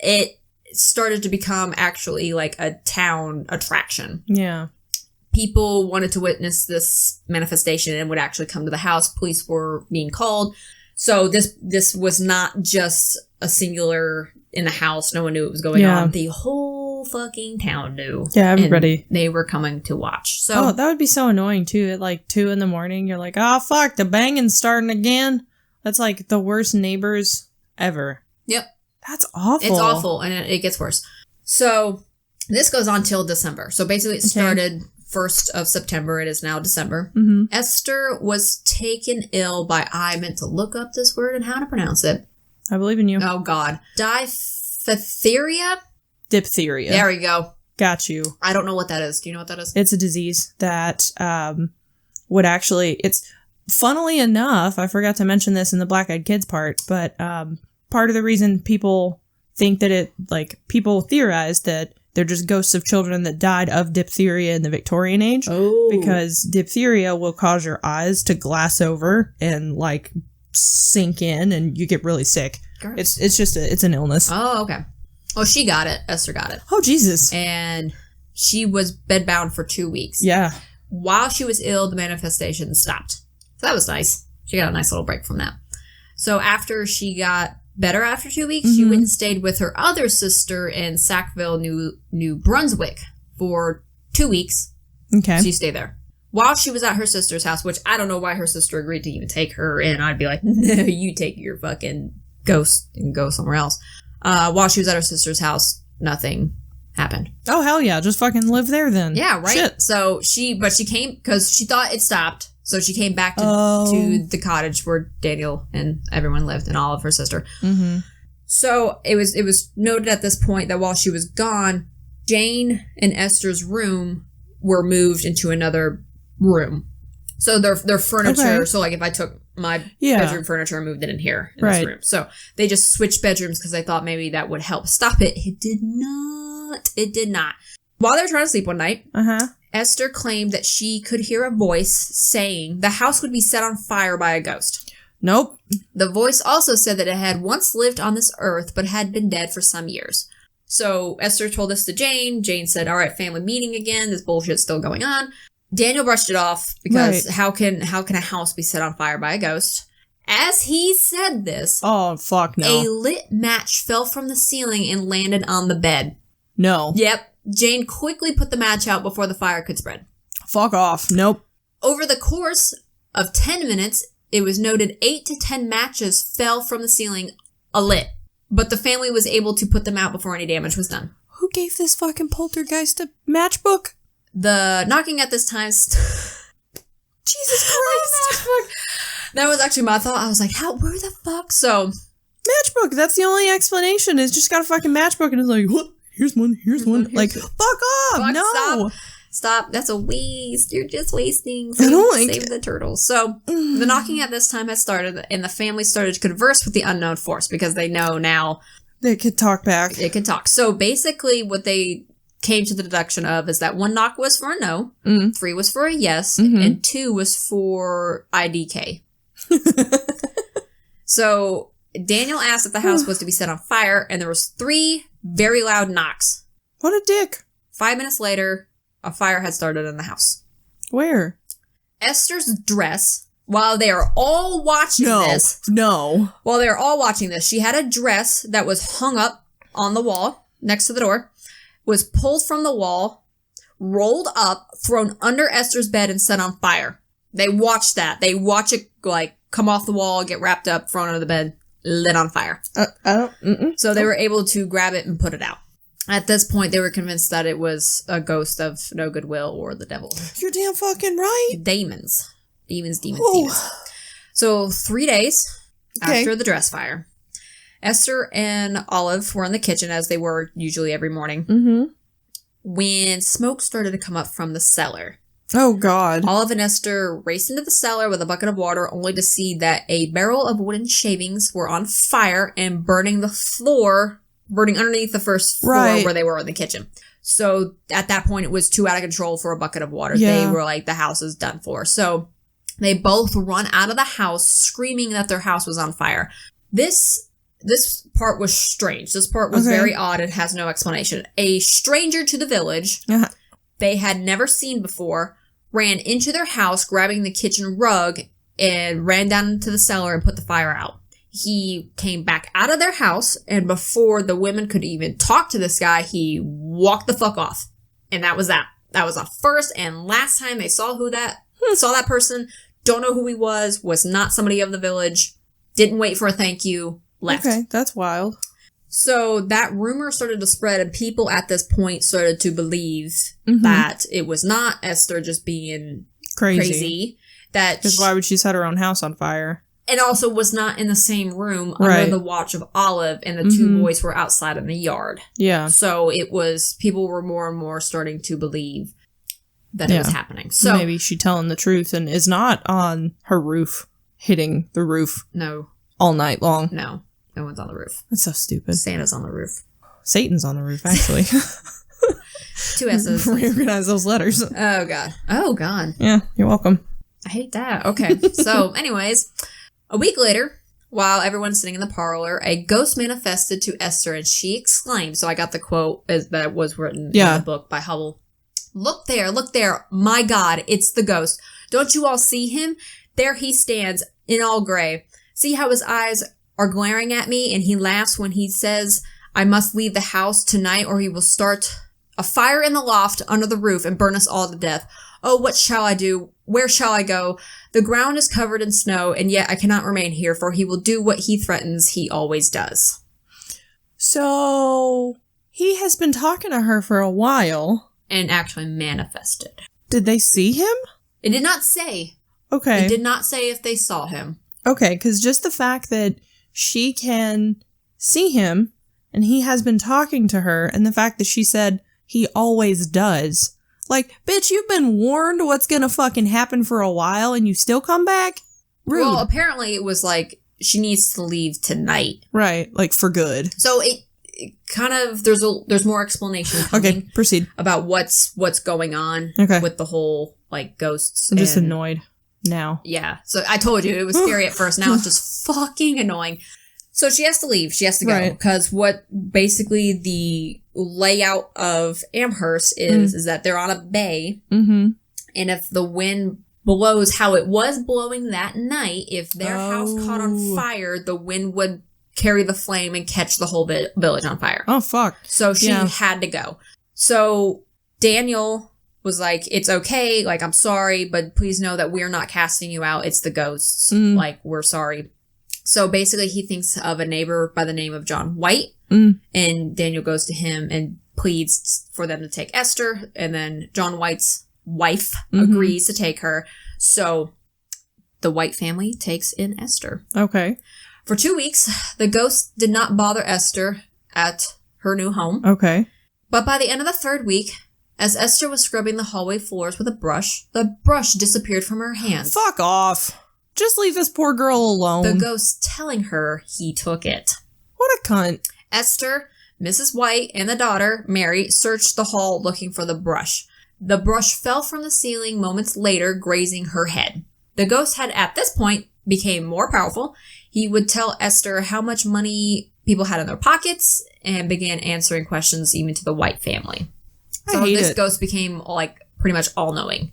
it started to become actually like a town attraction. Yeah. People wanted to witness this manifestation and would actually come to the house. Police were being called. So this was not just a singular in the house. No one knew what was going on. The whole fucking town knew. Yeah, everybody. And they were coming to watch. So that would be so annoying too. At like 2 a.m, you're like, oh fuck, the banging's starting again. That's like the worst neighbors ever. Yep. That's awful. It's awful, and it gets worse. So this goes on till December. So basically it started 1st of September. It is now December. Esther was taken ill by, I meant to look up this word and how to pronounce it. I believe in you. Oh, God. Diphtheria? Diphtheria. There we go. Got you. I don't know what that is. Do you know what that is? It's a disease that would actually, it's, funnily enough, I forgot to mention this in the Black Eyed Kids part, but part of the reason people think that people theorize that they're just ghosts of children that died of diphtheria in the Victorian age. Oh. Because diphtheria will cause your eyes to glass over and like sink in and you get really sick. Gross. It's an illness. Oh, okay. Oh, she got it. Esther got it. Oh, Jesus. And she was bedbound for 2 weeks. Yeah. While she was ill, the manifestation stopped. So that was nice. She got a nice little break from that. So after she got better after 2 weeks, she went and stayed with her other sister in Sackville, New Brunswick for 2 weeks. Okay. She stayed there. While she was at her sister's house, which I don't know why her sister agreed to even take her in. I'd be like, no, you take your fucking ghost and go somewhere else. While she was at her sister's house, nothing happened. Oh, hell yeah. Just fucking live there then. Yeah, right? Shit. So she came, because she thought it stopped. So she came back to the cottage where Daniel and everyone lived, and Olive, her sister. So it was noted at this point that while she was gone, Jane and Esther's room were moved into another room. So their furniture. Okay. So like if I took my bedroom furniture and moved it in here in this room. So they just switched bedrooms because they thought maybe that would help stop it. It did not. It did not. While they were trying to sleep one night, Esther claimed that she could hear a voice saying the house would be set on fire by a ghost. Nope. The voice also said that it had once lived on this earth but had been dead for some years. So Esther told this to Jane. Jane said, all right, family meeting again. This bullshit's still going on. Daniel brushed it off because how can a house be set on fire by a ghost? As he said this, oh fuck no, a lit match fell from the ceiling and landed on the bed. No. Yep. Jane quickly put the match out before the fire could spread. Fuck off. Nope. Over the course of 10 minutes, it was noted 8 to 10 matches fell from the ceiling alit. But the family was able to put them out before any damage was done. Who gave this fucking poltergeist a matchbook? The knocking at this time... Jesus Christ! That was actually my thought. I was like, where the fuck? So... Matchbook! That's the only explanation. It's just got a fucking matchbook and it's like, what? Here's one. Like, fuck off! Fuck, no! Stop. That's a waste. You're just wasting. Save the turtles. So, the knocking at this time has started, and the family started to converse with the unknown force because they know now... They could talk back. It could talk. So, basically, what they came to the deduction of is that 1 knock was for a no, 3 was for a yes, and 2 was for IDK. So Daniel asked if the house was to be set on fire, and there was 3 very loud knocks. What a dick. 5 minutes later, a fire had started in the house. Where? Esther's dress, while they are all watching this. No. While they are all watching this, she had a dress that was hung up on the wall next to the door, was pulled from the wall, rolled up, thrown under Esther's bed, and set on fire. They watched that. They watch it, like, come off the wall, get wrapped up, thrown under the bed, lit on fire. So they were able to grab it and put it out. At this point, they were convinced that it was a ghost of no goodwill or the devil. You're damn fucking right. Demons. Demons. So 3 days after the dress fire, Esther and Olive were in the kitchen, as they were usually every morning, when smoke started to come up from the cellar. Oh, God. Olive and Esther raced into the cellar with a bucket of water, only to see that a barrel of wooden shavings were on fire and burning underneath the first floor where they were in the kitchen. So at that point, it was too out of control for a bucket of water. Yeah. They were like, the house is done for. So they both run out of the house screaming that their house was on fire. This part was strange. This part was very odd and has no explanation. A stranger to the village they had never seen before ran into their house, grabbing the kitchen rug, and ran down into the cellar and put the fire out. He came back out of their house, and before the women could even talk to this guy, he walked the fuck off. And that was that. That was the first and last time they saw saw that person. Don't know who he was not somebody of the village, didn't wait for a thank you, left. Okay, that's wild. So that rumor started to spread, and people at this point started to believe that it was not Esther just being crazy. Because why would she set her own house on fire? And also was not in the same room under the watch of Olive, and the 2 boys were outside in the yard. Yeah. So people were more and more starting to believe that it was happening. So maybe she's telling the truth and is not on her roof, hitting the roof. No. All night long. No. No one's on the roof. That's so stupid. Santa's on the roof. Satan's on the roof, actually. 2 S's. Reorganize those letters. Oh, God. Oh, God. Yeah, you're welcome. I hate that. Okay. So, anyways, a week later, while everyone's sitting in the parlor, a ghost manifested to Esther, and she exclaimed, so I got the quote that was written in the book by Hubble. Look there. My God, it's the ghost. Don't you all see him? There he stands in all gray. See how his eyes are glaring at me, and he laughs when he says, I must leave the house tonight, or he will start a fire in the loft under the roof and burn us all to death. Oh, what shall I do? Where shall I go? The ground is covered in snow, and yet I cannot remain here, for he will do what he threatens he always does. So, he has been talking to her for a while. And actually manifested. Did they see him? It did not say. Okay. It did not say if they saw him. Okay, because just the fact that she can see him, and he has been talking to her, and the fact that she said he always does. Like, bitch, you've been warned what's gonna fucking happen for a while, and you still come back? Rude. Well, apparently it was like, she needs to leave tonight. Right, like for good. So it kind of, there's more explanation coming. Okay, proceed. About what's going on with the whole, like, ghosts. I'm just annoyed now. Yeah. So I told you, it was scary at first. Now it's just fucking annoying. So she has to leave. She has to go. Because what basically the layout of Amherst is that they're on a bay. Mm-hmm. And if the wind blows how it was blowing that night, if their house caught on fire, the wind would carry the flame and catch the whole village on fire. Oh, fuck. So she had to go. So Daniel was like, it's okay, like, I'm sorry, but please know that we're not casting you out. It's the ghosts. Like, we're sorry. So basically he thinks of a neighbor by the name of John White, and Daniel goes to him and pleads for them to take Esther, and then John White's wife agrees to take her. So the White family takes in Esther. Okay. For 2 weeks, the ghost did not bother Esther at her new home. Okay. But by the end of the 3rd week, as Esther was scrubbing the hallway floors with a brush, the brush disappeared from her hands. Fuck off. Just leave this poor girl alone. The ghost telling her he took it. What a cunt. Esther Mrs. White and the daughter, Mary, searched the hall looking for the brush. The brush fell from the ceiling moments later, grazing her head. The ghost had, at this point, became more powerful. He would tell Esther how much money people had in their pockets and began answering questions even to the White family. So this ghost became, like, pretty much all-knowing.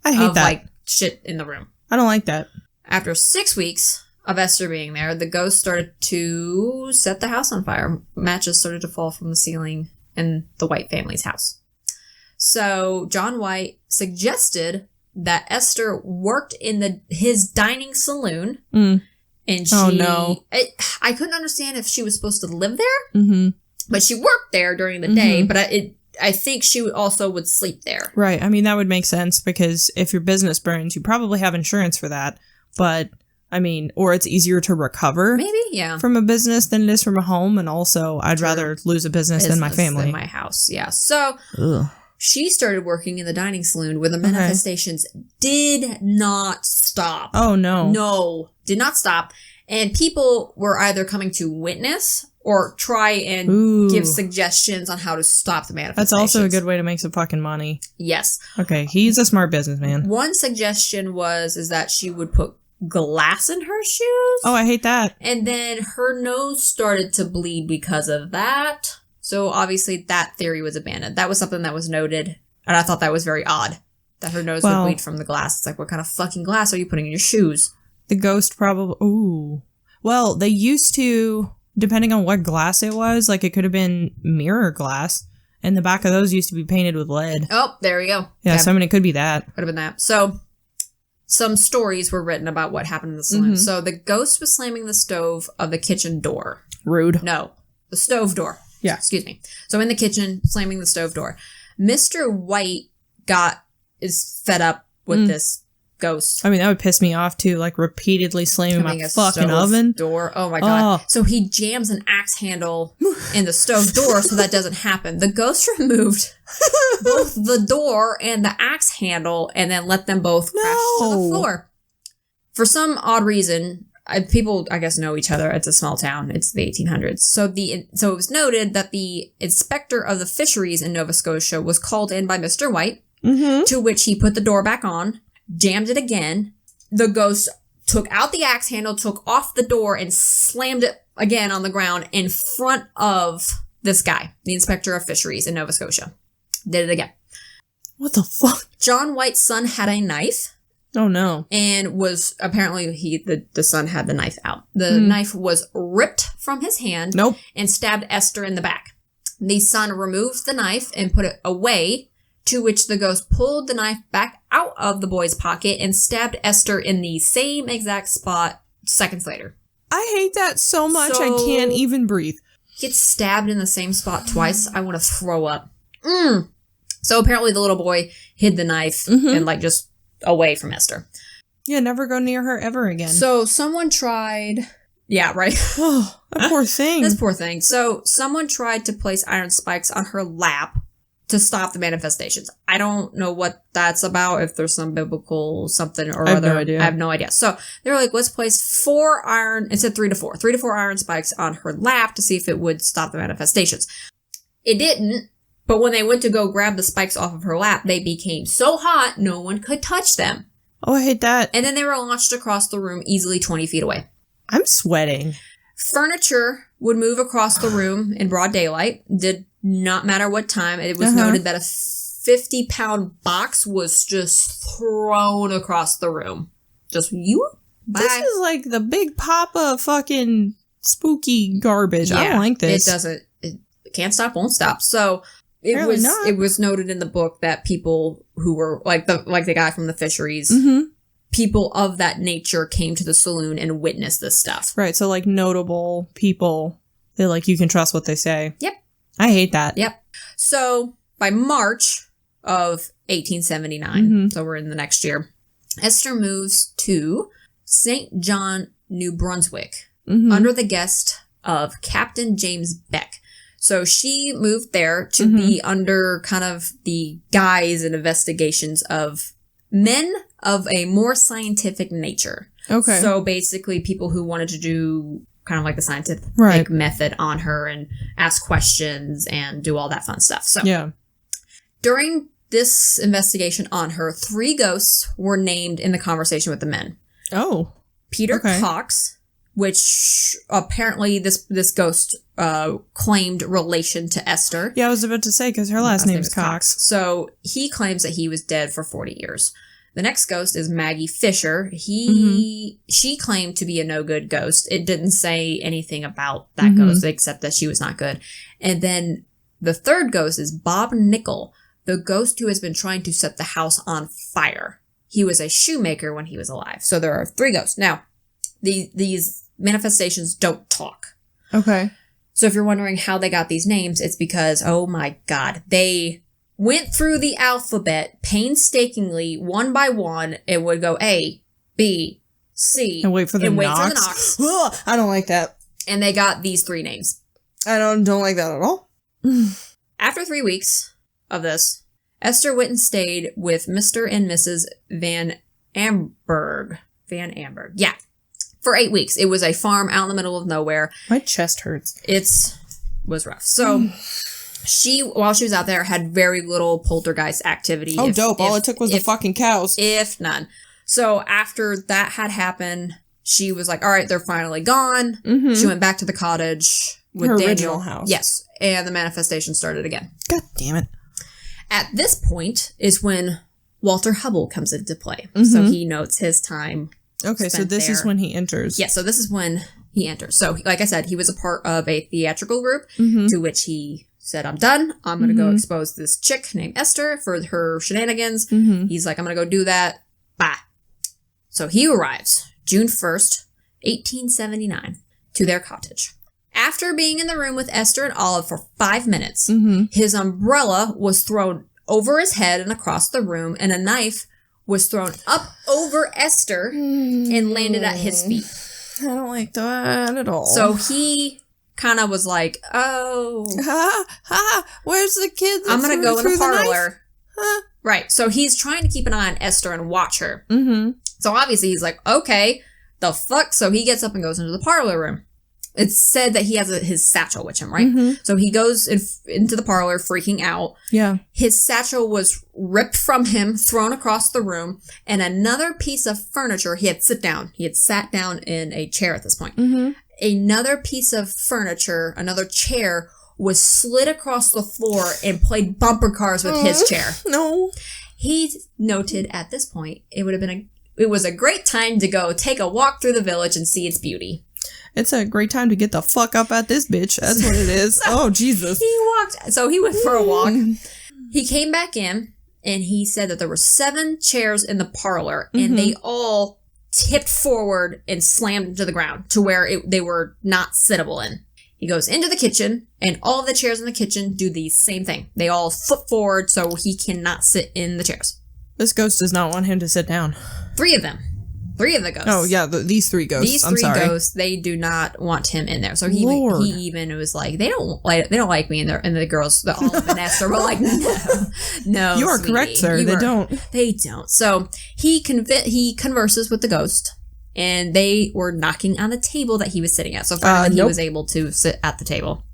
I hate that. Like, shit in the room. I don't like that. After 6 weeks of Esther being there, the ghost started to set the house on fire. Matches started to fall from the ceiling in the White family's house. So John White suggested that Esther worked in his dining saloon. And she... Oh, no. I couldn't understand if she was supposed to live there. But she worked there during the day. But I think she also would sleep there. Right. I mean, that would make sense because if your business burns, you probably have insurance for that. But, I mean, or it's easier to recover. Maybe, yeah. From a business than it is from a home. And also, I'd rather lose a business than my family. Than my house, yeah. So... Ugh. She started working in the dining saloon where the manifestations did not stop. Oh, no. No, did not stop. And people were either coming to witness or try and give suggestions on how to stop the manifestations. That's also a good way to make some fucking money. Yes. Okay, he's a smart businessman. One suggestion is that she would put glass in her shoes. Oh, I hate that. And then her nose started to bleed because of that. So obviously that theory was abandoned. That was something that was noted. And I thought that was very odd. That her nose would bleed from the glass. It's like, what kind of fucking glass are you putting in your shoes? The ghost probably... Ooh. Well, they used to, depending on what glass it was, like it could have been mirror glass. And the back of those used to be painted with lead. Oh, there we go. Yeah, so I mean, it could be that. Could have been that. So, some stories were written about what happened in the saloon. So, the ghost was slamming the stove of the kitchen door. Rude. No, the stove door. Yeah. Excuse me. So in the kitchen, slamming the stove door. Mr. White is fed up with this ghost. I mean, that would piss me off too, like repeatedly slamming my fucking oven door. Oh my god. So he jams an axe handle in the stove door so that doesn't happen. The ghost removed both the door and the axe handle and then let them both crash to the floor. For some odd reason, people, I guess, know each other. It's a small town. It's the 1800s. So it was noted that the inspector of the fisheries in Nova Scotia was called in by Mr. White, to which he put the door back on, jammed it again. The ghost took out the axe handle, took off the door, and slammed it again on the ground in front of this guy, the inspector of fisheries in Nova Scotia. Did it again. What the fuck? John White's son had a knife. Oh, no. And was, apparently, the son had the knife out. The knife was ripped from his hand. Nope. And stabbed Esther in the back. The son removed the knife and put it away, to which the ghost pulled the knife back out of the boy's pocket and stabbed Esther in the same exact spot seconds later. I hate that so much I can't even breathe. Gets stabbed in the same spot twice. I want to throw up. So apparently the little boy hid the knife and just away from Esther. Yeah, never go near her ever again. So someone tried... Yeah, right? Oh, that poor thing. This poor thing. So someone tried to place iron spikes on her lap to stop the manifestations. I don't know what that's about, if there's some biblical something or other. No idea. I have no idea. So they were like, let's place 4 iron... It said 3 to 4. 3 to 4 iron spikes on her lap to see if it would stop the manifestations. It didn't. But when they went to go grab the spikes off of her lap, they became so hot, no one could touch them. Oh, I hate that. And then they were launched across the room, easily 20 feet away. I'm sweating. Furniture would move across the room in broad daylight. Did not matter what time. It was noted that a 50-pound box was just thrown across the room. Just, you? Bye. This is like the Big Papa fucking spooky garbage. Yeah, I don't like this. It doesn't. It can't stop, won't stop. So... It was noted in the book that people who were like the guy from the fisheries, people of that nature came to the saloon and witnessed this stuff. Right, so like notable people, they you can trust what they say. Yep. I hate that. Yep. So by March of 1879, so we're in the next year, Esther moves to St. John, New Brunswick, under the guest of Captain James Beck. So she moved there to be under kind of the guise and investigations of men of a more scientific nature. Okay. So basically people who wanted to do kind of like the scientific method on her and ask questions and do all that fun stuff. So during this investigation on her, 3 ghosts were named in the conversation with the men. Oh. Peter Cox, which apparently this ghost claimed relation to Esther. Yeah, I was about to say, because her last name is Cox. So he claims that he was dead for 40 years. The next ghost is Maggie Fisher. She claimed to be a no-good ghost. It didn't say anything about that ghost, except that she was not good. And then the third ghost is Bob Nickel, the ghost who has been trying to set the house on fire. He was a shoemaker when he was alive. So there are 3 ghosts. Now, these manifestations don't talk. Okay. So if you're wondering how they got these names, it's because, oh my God, they went through the alphabet painstakingly, one by one. It would go A, B, C. And wait for the Knox. Ugh, I don't like that. And they got these 3 names. I don't like that at all. After 3 weeks of this, Esther went and stayed with Mr. and Mrs. Van Amberg. Yeah. For 8 weeks. It was a farm out in the middle of nowhere. My chest hurts. It was rough. So she, while she was out there, had very little poltergeist activity. Oh, dope. All it took was the fucking cows. If none. So after that had happened, she was like, all right, they're finally gone. She went back to the cottage with her Daniel. Original house. Yes. And the manifestation started again. God damn it. At this point is when Walter Hubble comes into play. So he notes his time. Okay, so this is when he enters. Yeah, so this is when he enters. So, like I said, he was a part of a theatrical group to which he said, I'm done. I'm going to go expose this chick named Esther for her shenanigans. He's like, I'm going to go do that. Bye. So he arrives June 1st, 1879, to their cottage. After being in the room with Esther and Olive for 5 minutes, his umbrella was thrown over his head and across the room, and a knife was thrown up over Esther and landed at his feet. I don't like that at all. So he kind of was like, oh. Where's the kid? I'm going to go in the parlor. Right. So he's trying to keep an eye on Esther and watch her. So obviously he's like, okay, the fuck? So he gets up and goes into the parlor room. It's said that he has his satchel with him, right? So he goes into the parlor freaking out. Yeah. His satchel was ripped from him, thrown across the room, and another piece of furniture, he had sat down in a chair at this point. Another piece of furniture, another chair, was slid across the floor and played bumper cars with his chair. No. He noted at this point, it was a great time to go take a walk through the village and see its beauty. It's a great time to get the fuck up at this bitch. That's what it is. Oh, Jesus. He went for a walk. He came back in, and he said that there were 7 chairs in the parlor, and they all tipped forward and slammed into the ground to where they were not sittable in. He goes into the kitchen, and all of the chairs in the kitchen do the same thing. They all flip forward so he cannot sit in the chairs. This ghost does not want him to sit down. 3 of them. 3 of the ghosts. Oh, yeah, these 3 ghosts. These 3 ghosts, they do not want him in there. So he even was like, they don't like me, and the girls, Olive and Esther were like, no, you are sweetie, correct, sir. They don't. They don't. So he converses with the ghost, and they were knocking on the table that he was sitting at. So finally, he was able to sit at the table.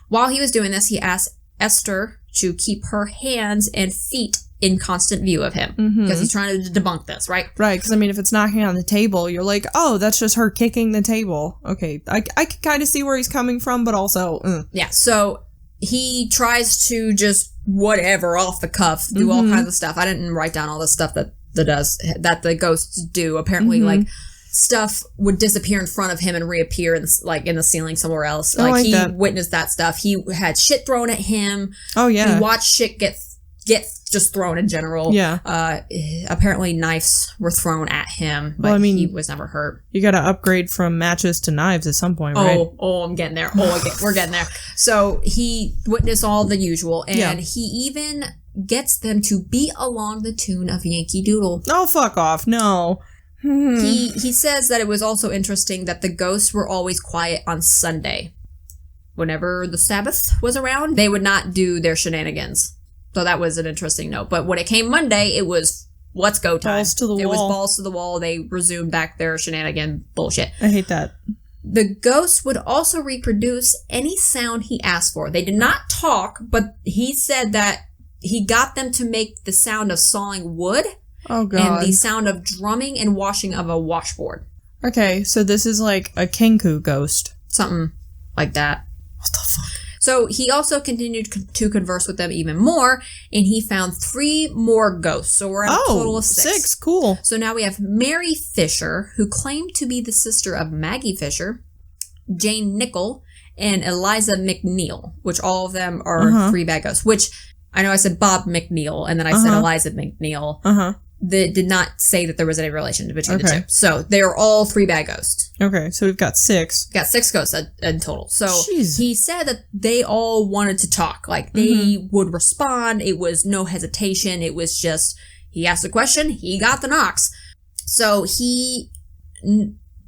While he was doing this, he asked Esther to keep her hands and feet in constant view of him, because he's trying to debunk this, right? Right, because, I mean, if it's knocking on the table, you're like, oh, that's just her kicking the table. Okay, I can kind of see where he's coming from, but also... Yeah, so he tries to just, whatever, off the cuff, do all kinds of stuff. I didn't write down all the stuff that the ghosts do. Apparently, like, stuff would disappear in front of him and reappear in the ceiling somewhere else. Like, he witnessed that stuff. He had shit thrown at him. Oh, yeah. He watched shit get just thrown in general. Yeah. Apparently knives were thrown at him, but he was never hurt. You gotta upgrade from matches to knives at some point, right? Oh, I'm getting there. We're getting there. So he witnessed all the usual, and he even gets them to beat along the tune of Yankee Doodle. Oh, fuck off. No. He says that it was also interesting that the ghosts were always quiet on Sunday. Whenever the Sabbath was around, they would not do their shenanigans. So that was an interesting note. But when it came Monday, it was, let's go time. Balls to the wall. It was balls to the wall. They resumed back their shenanigan bullshit. I hate that. The ghost would also reproduce any sound he asked for. They did not talk, but he said that he got them to make the sound of sawing wood. Oh, God. And the sound of drumming and washing of a washboard. Okay, so this is like a Kenku ghost. Something like that. What the fuck? So he also continued to converse with them even more, and he found 3 more ghosts. So we're at a total of 6. 6, cool. So now we have Mary Fisher, who claimed to be the sister of Maggie Fisher, Jane Nickel, and Eliza McNeil, which all of them are 3 bad ghosts. Which, I know I said Bob McNeil, and then I said Eliza McNeil. They did not say that there was any relation between the two. So they are all 3 bad ghosts. Okay, so we've got 6. Got 6 ghosts in total. So Jeez. He said that they all wanted to talk. Like, they would respond. It was no hesitation. It was just, he asked a question, he got the knocks. So he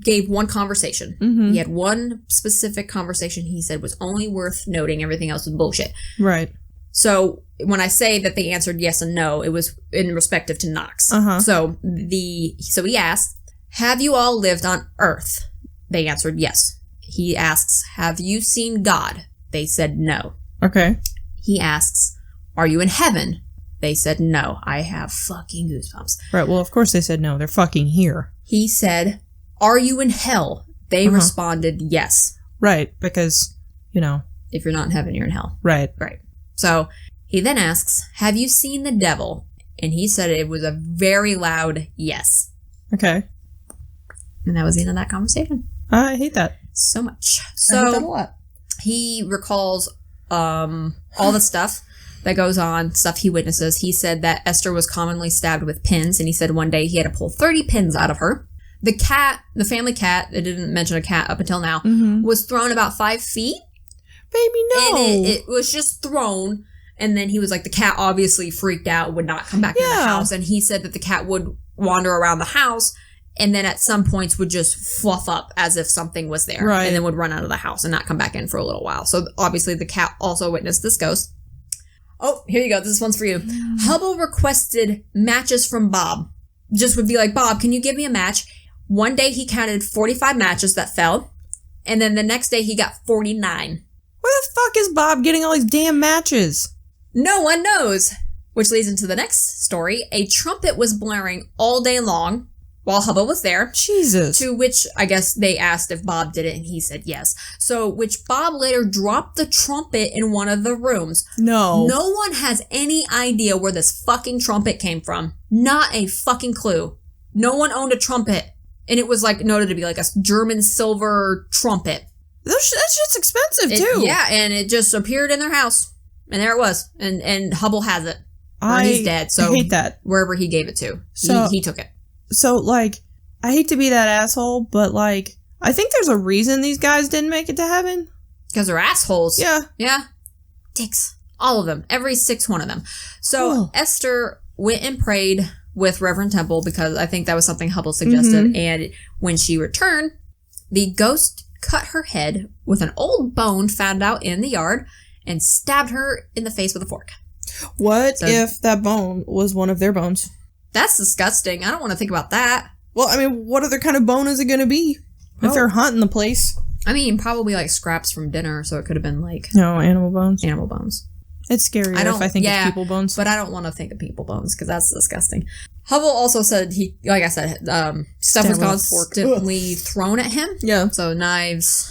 gave one conversation. He had one specific conversation he said was only worth noting. Everything else was bullshit. Right. So when I say that they answered yes and no, it was in respective to knocks. So he asked, have you all lived on Earth? They answered yes. He asks, have you seen God? They said no. Okay. He asks, are you in heaven? They said no. I have fucking goosebumps. Right, well, of course they said no. They're fucking here. He said, are you in hell? They responded yes. Right, because, you know. If you're not in heaven, you're in hell. Right. Right. So he then asks, have you seen the devil? And he said it was a very loud yes. Okay. And that was the end of that conversation. I hate that. So much. I hate that a lot. He recalls all the stuff that goes on, stuff he witnesses. He said that Esther was commonly stabbed with pins, and he said one day he had to pull 30 pins out of her. The cat, the family cat, I didn't mention a cat up until now, was thrown about 5 feet. Baby, no. And it was just thrown. And then he was like, the cat obviously freaked out, would not come back in the house. And he said that the cat would wander around the house and then at some points would just fluff up as if something was there. Right. And then would run out of the house and not come back in for a little while. So obviously the cat also witnessed this ghost. Oh, here you go. This one's for you. Hubble requested matches from Bob. Just would be like, Bob, can you give me a match? One day he counted 45 matches that fell. And then the next day he got 49. Where the fuck is Bob getting all these damn matches? No one knows. Which leads into the next story. A trumpet was blaring all day long while Hubble was there. Jesus. To which I guess they asked if Bob did it and he said yes. So which Bob later dropped the trumpet in one of the rooms. No. No one has any idea where this fucking trumpet came from. Not a fucking clue. No one owned a trumpet. And it was like noted to be like a German silver trumpet. That's just expensive too. Yeah, and it just appeared in their house. And there it was. And Hubble has it. Or he's dead. So I hate that. Wherever he gave it to. So, he took it. So, like, I hate to be that asshole, but, like, I think there's a reason these guys didn't make it to heaven. Because they're assholes. Yeah. Yeah. Dicks. All of them. Every 6 one of them. So Esther went and prayed with Reverend Temple because I think that was something Hubble suggested. And when she returned, the ghost cut her head with an old bone found out in the yard and stabbed her in the face with a fork. What if that bone was one of their bones? That's disgusting. I don't want to think about that. Well, I mean, what other kind of bone is it going to be? If they're hunting the place. I mean, probably like scraps from dinner, so it could have been like... No, animal bones. Animal bones. It's scary if I think of people bones. But I don't want to think of people bones, because that's disgusting. Hubble also said like I said, stuff was constantly thrown at him. Yeah. So knives.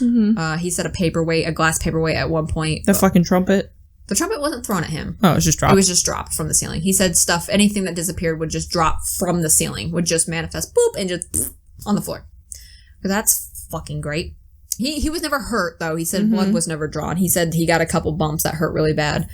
He said a glass paperweight at one point. The fucking trumpet. The trumpet wasn't thrown at him. Oh, it was just dropped. It was just dropped from the ceiling. He said anything that disappeared would just drop from the ceiling, would just manifest, boop, and just poof, on the floor. But that's fucking great. He was never hurt, though. He said blood was never drawn. He said he got a couple bumps that hurt really bad.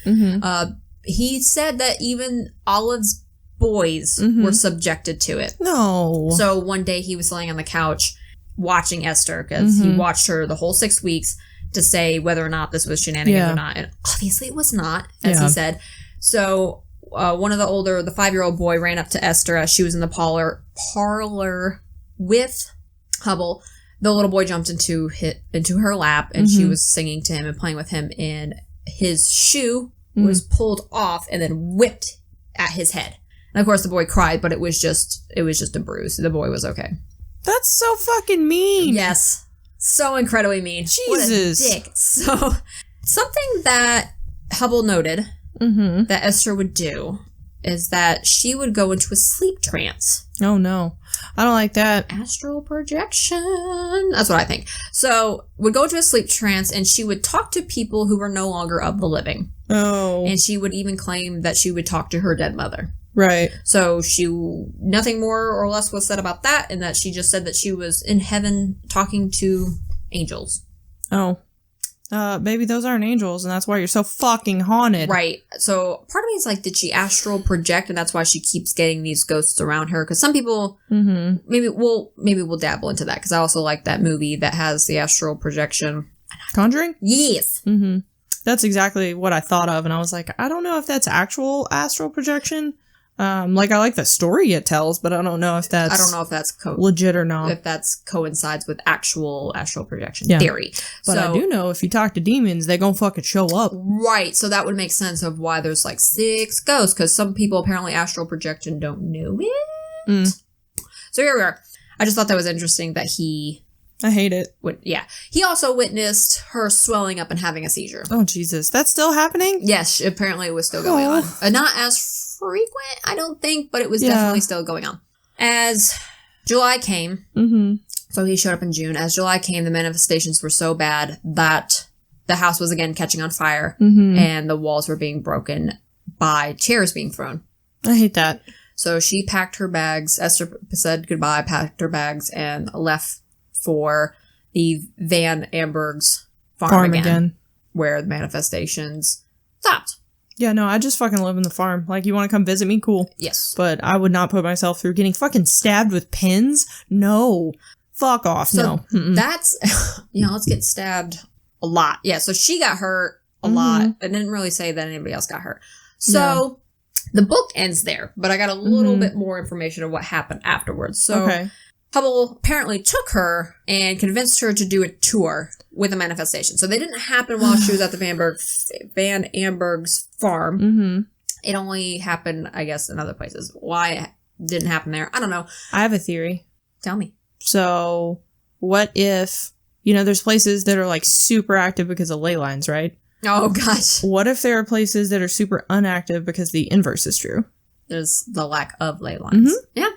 He said that even Olive's boys were subjected to it. No. So one day he was laying on the couch watching Esther, because he watched her the whole 6 weeks to say whether or not this was shenanigans or not. And obviously it was not, as he said. So one of the 5-year-old boy ran up to Esther as she was in the parlor with Hubble. The little boy jumped into her lap, and she was singing to him and playing with him, and his shoe was pulled off and then whipped at his head. And of course the boy cried, but it was just a bruise. The boy was okay. That's so fucking mean. Yes. So incredibly mean. Jesus. What a dick. So, something that Hubble noted that Esther would do is that she would go into a sleep trance. Oh, no. I don't like that. Astral projection. That's what I think. So, would go into a sleep trance, and she would talk to people who were no longer of the living. Oh. And she would even claim that she would talk to her dead mother. Right. So nothing more or less was said about that, and that she just said that she was in heaven talking to angels. Oh. Baby, those aren't angels, and that's why you're so fucking haunted. Right. So part of me is like, did she astral project, and that's why she keeps getting these ghosts around her? Because some people, maybe we'll dabble into that, because I also like that movie that has the astral projection. Conjuring? Yes. That's exactly what I thought of, and I was like, I don't know if that's actual astral projection. I like the story it tells, but I don't know if that's legit or not. If that coincides with actual astral projection theory. But I do know if you talk to demons, they gonna fucking show up. Right. So that would make sense of why there's like 6 ghosts, because some people apparently astral project and don't know it. So here we are. I just thought that was interesting that I hate it. He also witnessed her swelling up and having a seizure. Oh, Jesus. That's still happening? Yes, apparently it was still going on. Not as frequent, I don't think, but it was definitely still going on. As July came, so he showed up in June. As July came, the manifestations were so bad that the house was again catching on fire, and the walls were being broken by chairs being thrown. I hate that. So she packed her bags. Esther said goodbye, packed her bags, and left for the Van Amberg's farm again, where the manifestations stopped. Yeah, no, I just fucking live in the farm. Like, you want to come visit me? Cool. Yes. But I would not put myself through getting fucking stabbed with pins. No. Fuck off. So no. That's, let's get stabbed a lot. Yeah, so she got hurt a lot. I didn't really say that anybody else got hurt. So the book ends there, but I got a little bit more information of what happened afterwards. So Hubble apparently took her and convinced her to do a tour with a manifestation. So they didn't happen while she was at the Van Amberg's farm. It only happened, I guess, in other places. Why it didn't happen there, I don't know. I have a theory. Tell me. So what if, there's places that are like super active because of ley lines, right? Oh, gosh. What if there are places that are super unactive because the inverse is true? There's the lack of ley lines. Yeah.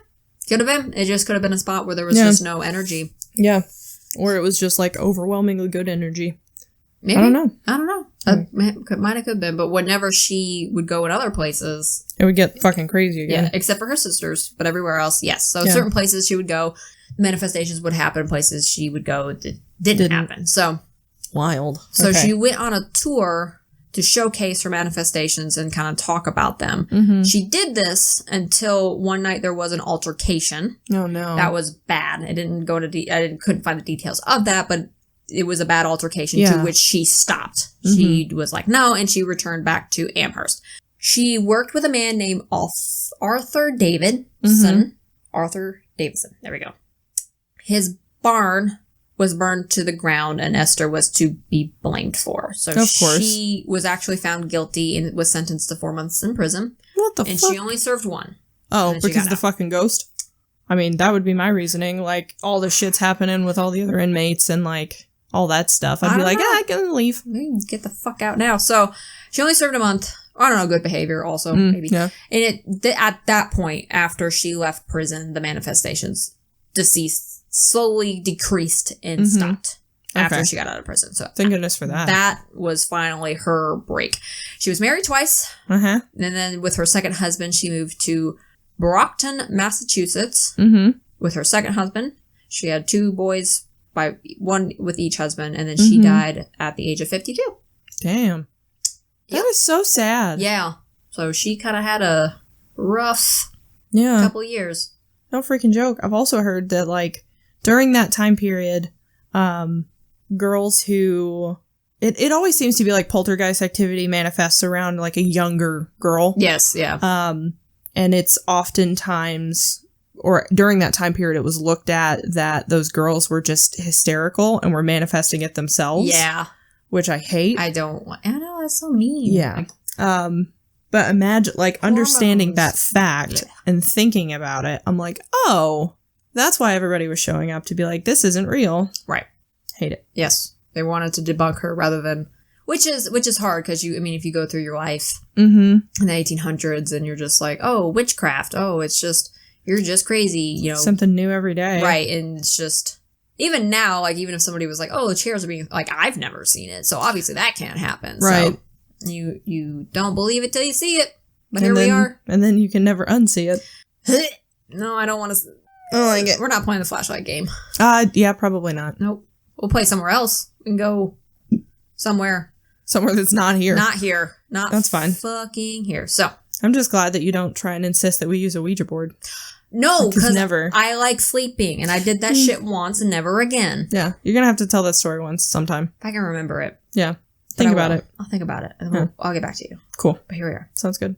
Could have been. It just could have been a spot where there was just no energy. Yeah. Or it was just like overwhelmingly good energy. Maybe. I don't know. Might have could have been. But whenever she would go in other places, it would get fucking crazy again. Yeah, except for her sisters. But everywhere else, yes. So certain places she would go, manifestations would happen. Places she would go, it didn't happen. So wild. So she went on a tour to showcase her manifestations and kind of talk about them. She did this until one night there was an altercation. Oh no. That was bad. I didn't go to couldn't find the details of that, but it was a bad altercation to which she stopped. She was like, no, and she returned back to Amherst. She worked with a man named Arthur Davidson. Arthur Davidson. There we go. His barn was burned to the ground, and Esther was to be blamed for. So of course. She was actually found guilty and was sentenced to 4 months in prison. What the fuck? And she only served 1. Oh, because of the fucking ghost? I mean, that would be my reasoning. Like, all the shit's happening with all the other inmates and, like, all that stuff. I'd be like, I can leave. Get the fuck out now. So, she only served a month. I don't know, good behavior also, maybe. Yeah. And at that point, after she left prison, the manifestations slowly decreased and stopped after she got out of prison. So thank goodness for that. That was finally her break. She was married twice. And then with her second husband, she moved to Brockton, Massachusetts. With her second husband. She had 2 boys, one with each husband, and then she died at the age of 52. Damn. That is so sad. Yeah. So she kind of had a rough couple years. No freaking joke. I've also heard that, like, during that time period, girls who... It always seems to be like poltergeist activity manifests around, like, a younger girl. Yes, yeah. And it's oftentimes... Or during that time period, it was looked at that those girls were just hysterical and were manifesting it themselves. Yeah. Which I hate. I know, that's so mean. Yeah. But imagine, like, understanding that fact and thinking about it, I'm like, oh, that's why everybody was showing up to be like, this isn't real. Right. Hate it. Yes. They wanted to debunk her rather than... Which is hard because if you go through your life in the 1800s and you're just like, oh, witchcraft. Oh, it's just... You're just crazy, Something new every day. Right, and it's just... Even now, like, even if somebody was like, oh, the chairs are being... Like, I've never seen it, so obviously that can't happen. Right. So you don't believe it till you see it. But here we are. And then you can never unsee it. No, I don't want to... I don't like it. We're not playing the flashlight game. Yeah, probably not. Nope. We'll play somewhere else. We can go somewhere. Somewhere that's not here. Not here. That's fine. Fucking here. So. I'm just glad that you don't try and insist that we use a Ouija board. No, because never. I like sleeping, and I did that shit once and never again. Yeah, you're gonna have to tell that story once sometime. If I can remember it. Yeah, think about it. I'll think about it, and I'll get back to you. Cool. But here we are. Sounds good.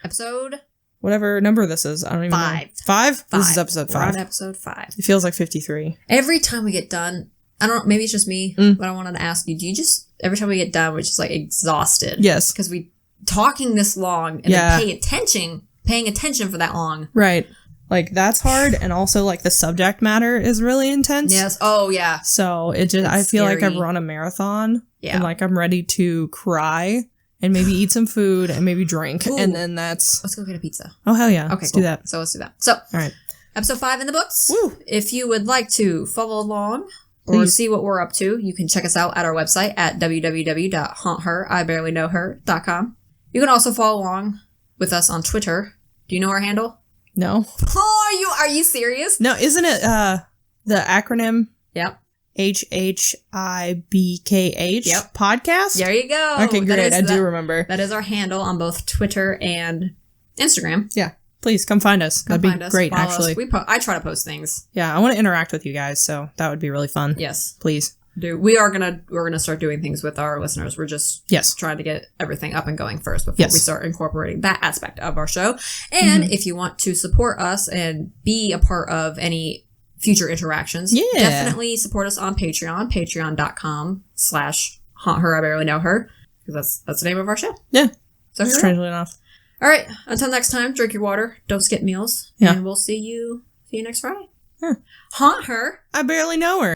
Episode? Whatever number this is, I don't even know. 5? This is episode 5. We're on episode 5. It feels like 53. Every time we get done, I don't know, maybe it's just me, but I wanted to ask you, do you just, every time we get done, we're just like exhausted? Yes. Because we talking this long and then paying attention for that long. Right. Like, that's hard, and also, like, the subject matter is really intense. Yes. Oh, yeah. So, I feel like I've run a marathon, and, like, I'm ready to cry, and maybe eat some food, and maybe drink, and then that's... Let's go get a pizza. Oh, hell yeah. Okay, let's cool. do that. So, let's do that. So, all right. Episode 5 in the books. Woo! If you would like to follow along or see what we're up to, you can check us out at our website at www.haunther.IbarelyKnowHer.com. You can also follow along with us on Twitter. Do you know our handle? No. Oh, are you serious? No, isn't it the acronym? Yep. HHIBKH? Yep. Podcast? There you go. Okay, great. I do remember. That is our handle on both Twitter and Instagram. Yeah. Please come find us. That'd be great, actually. I try to post things. Yeah, I want to interact with you guys, so that would be really fun. Yes. Please. We're gonna start doing things with our listeners. We're just trying to get everything up and going first before we start incorporating that aspect of our show. And if you want to support us and be a part of any future interactions, definitely support us on Patreon, patreon.com/HauntHer, I Barely Know Her, because that's the name of our show. Yeah. So strangely enough. All right. Until next time, drink your water, don't skip meals, and we'll see you next Friday. Yeah. Haunt her. I barely know her.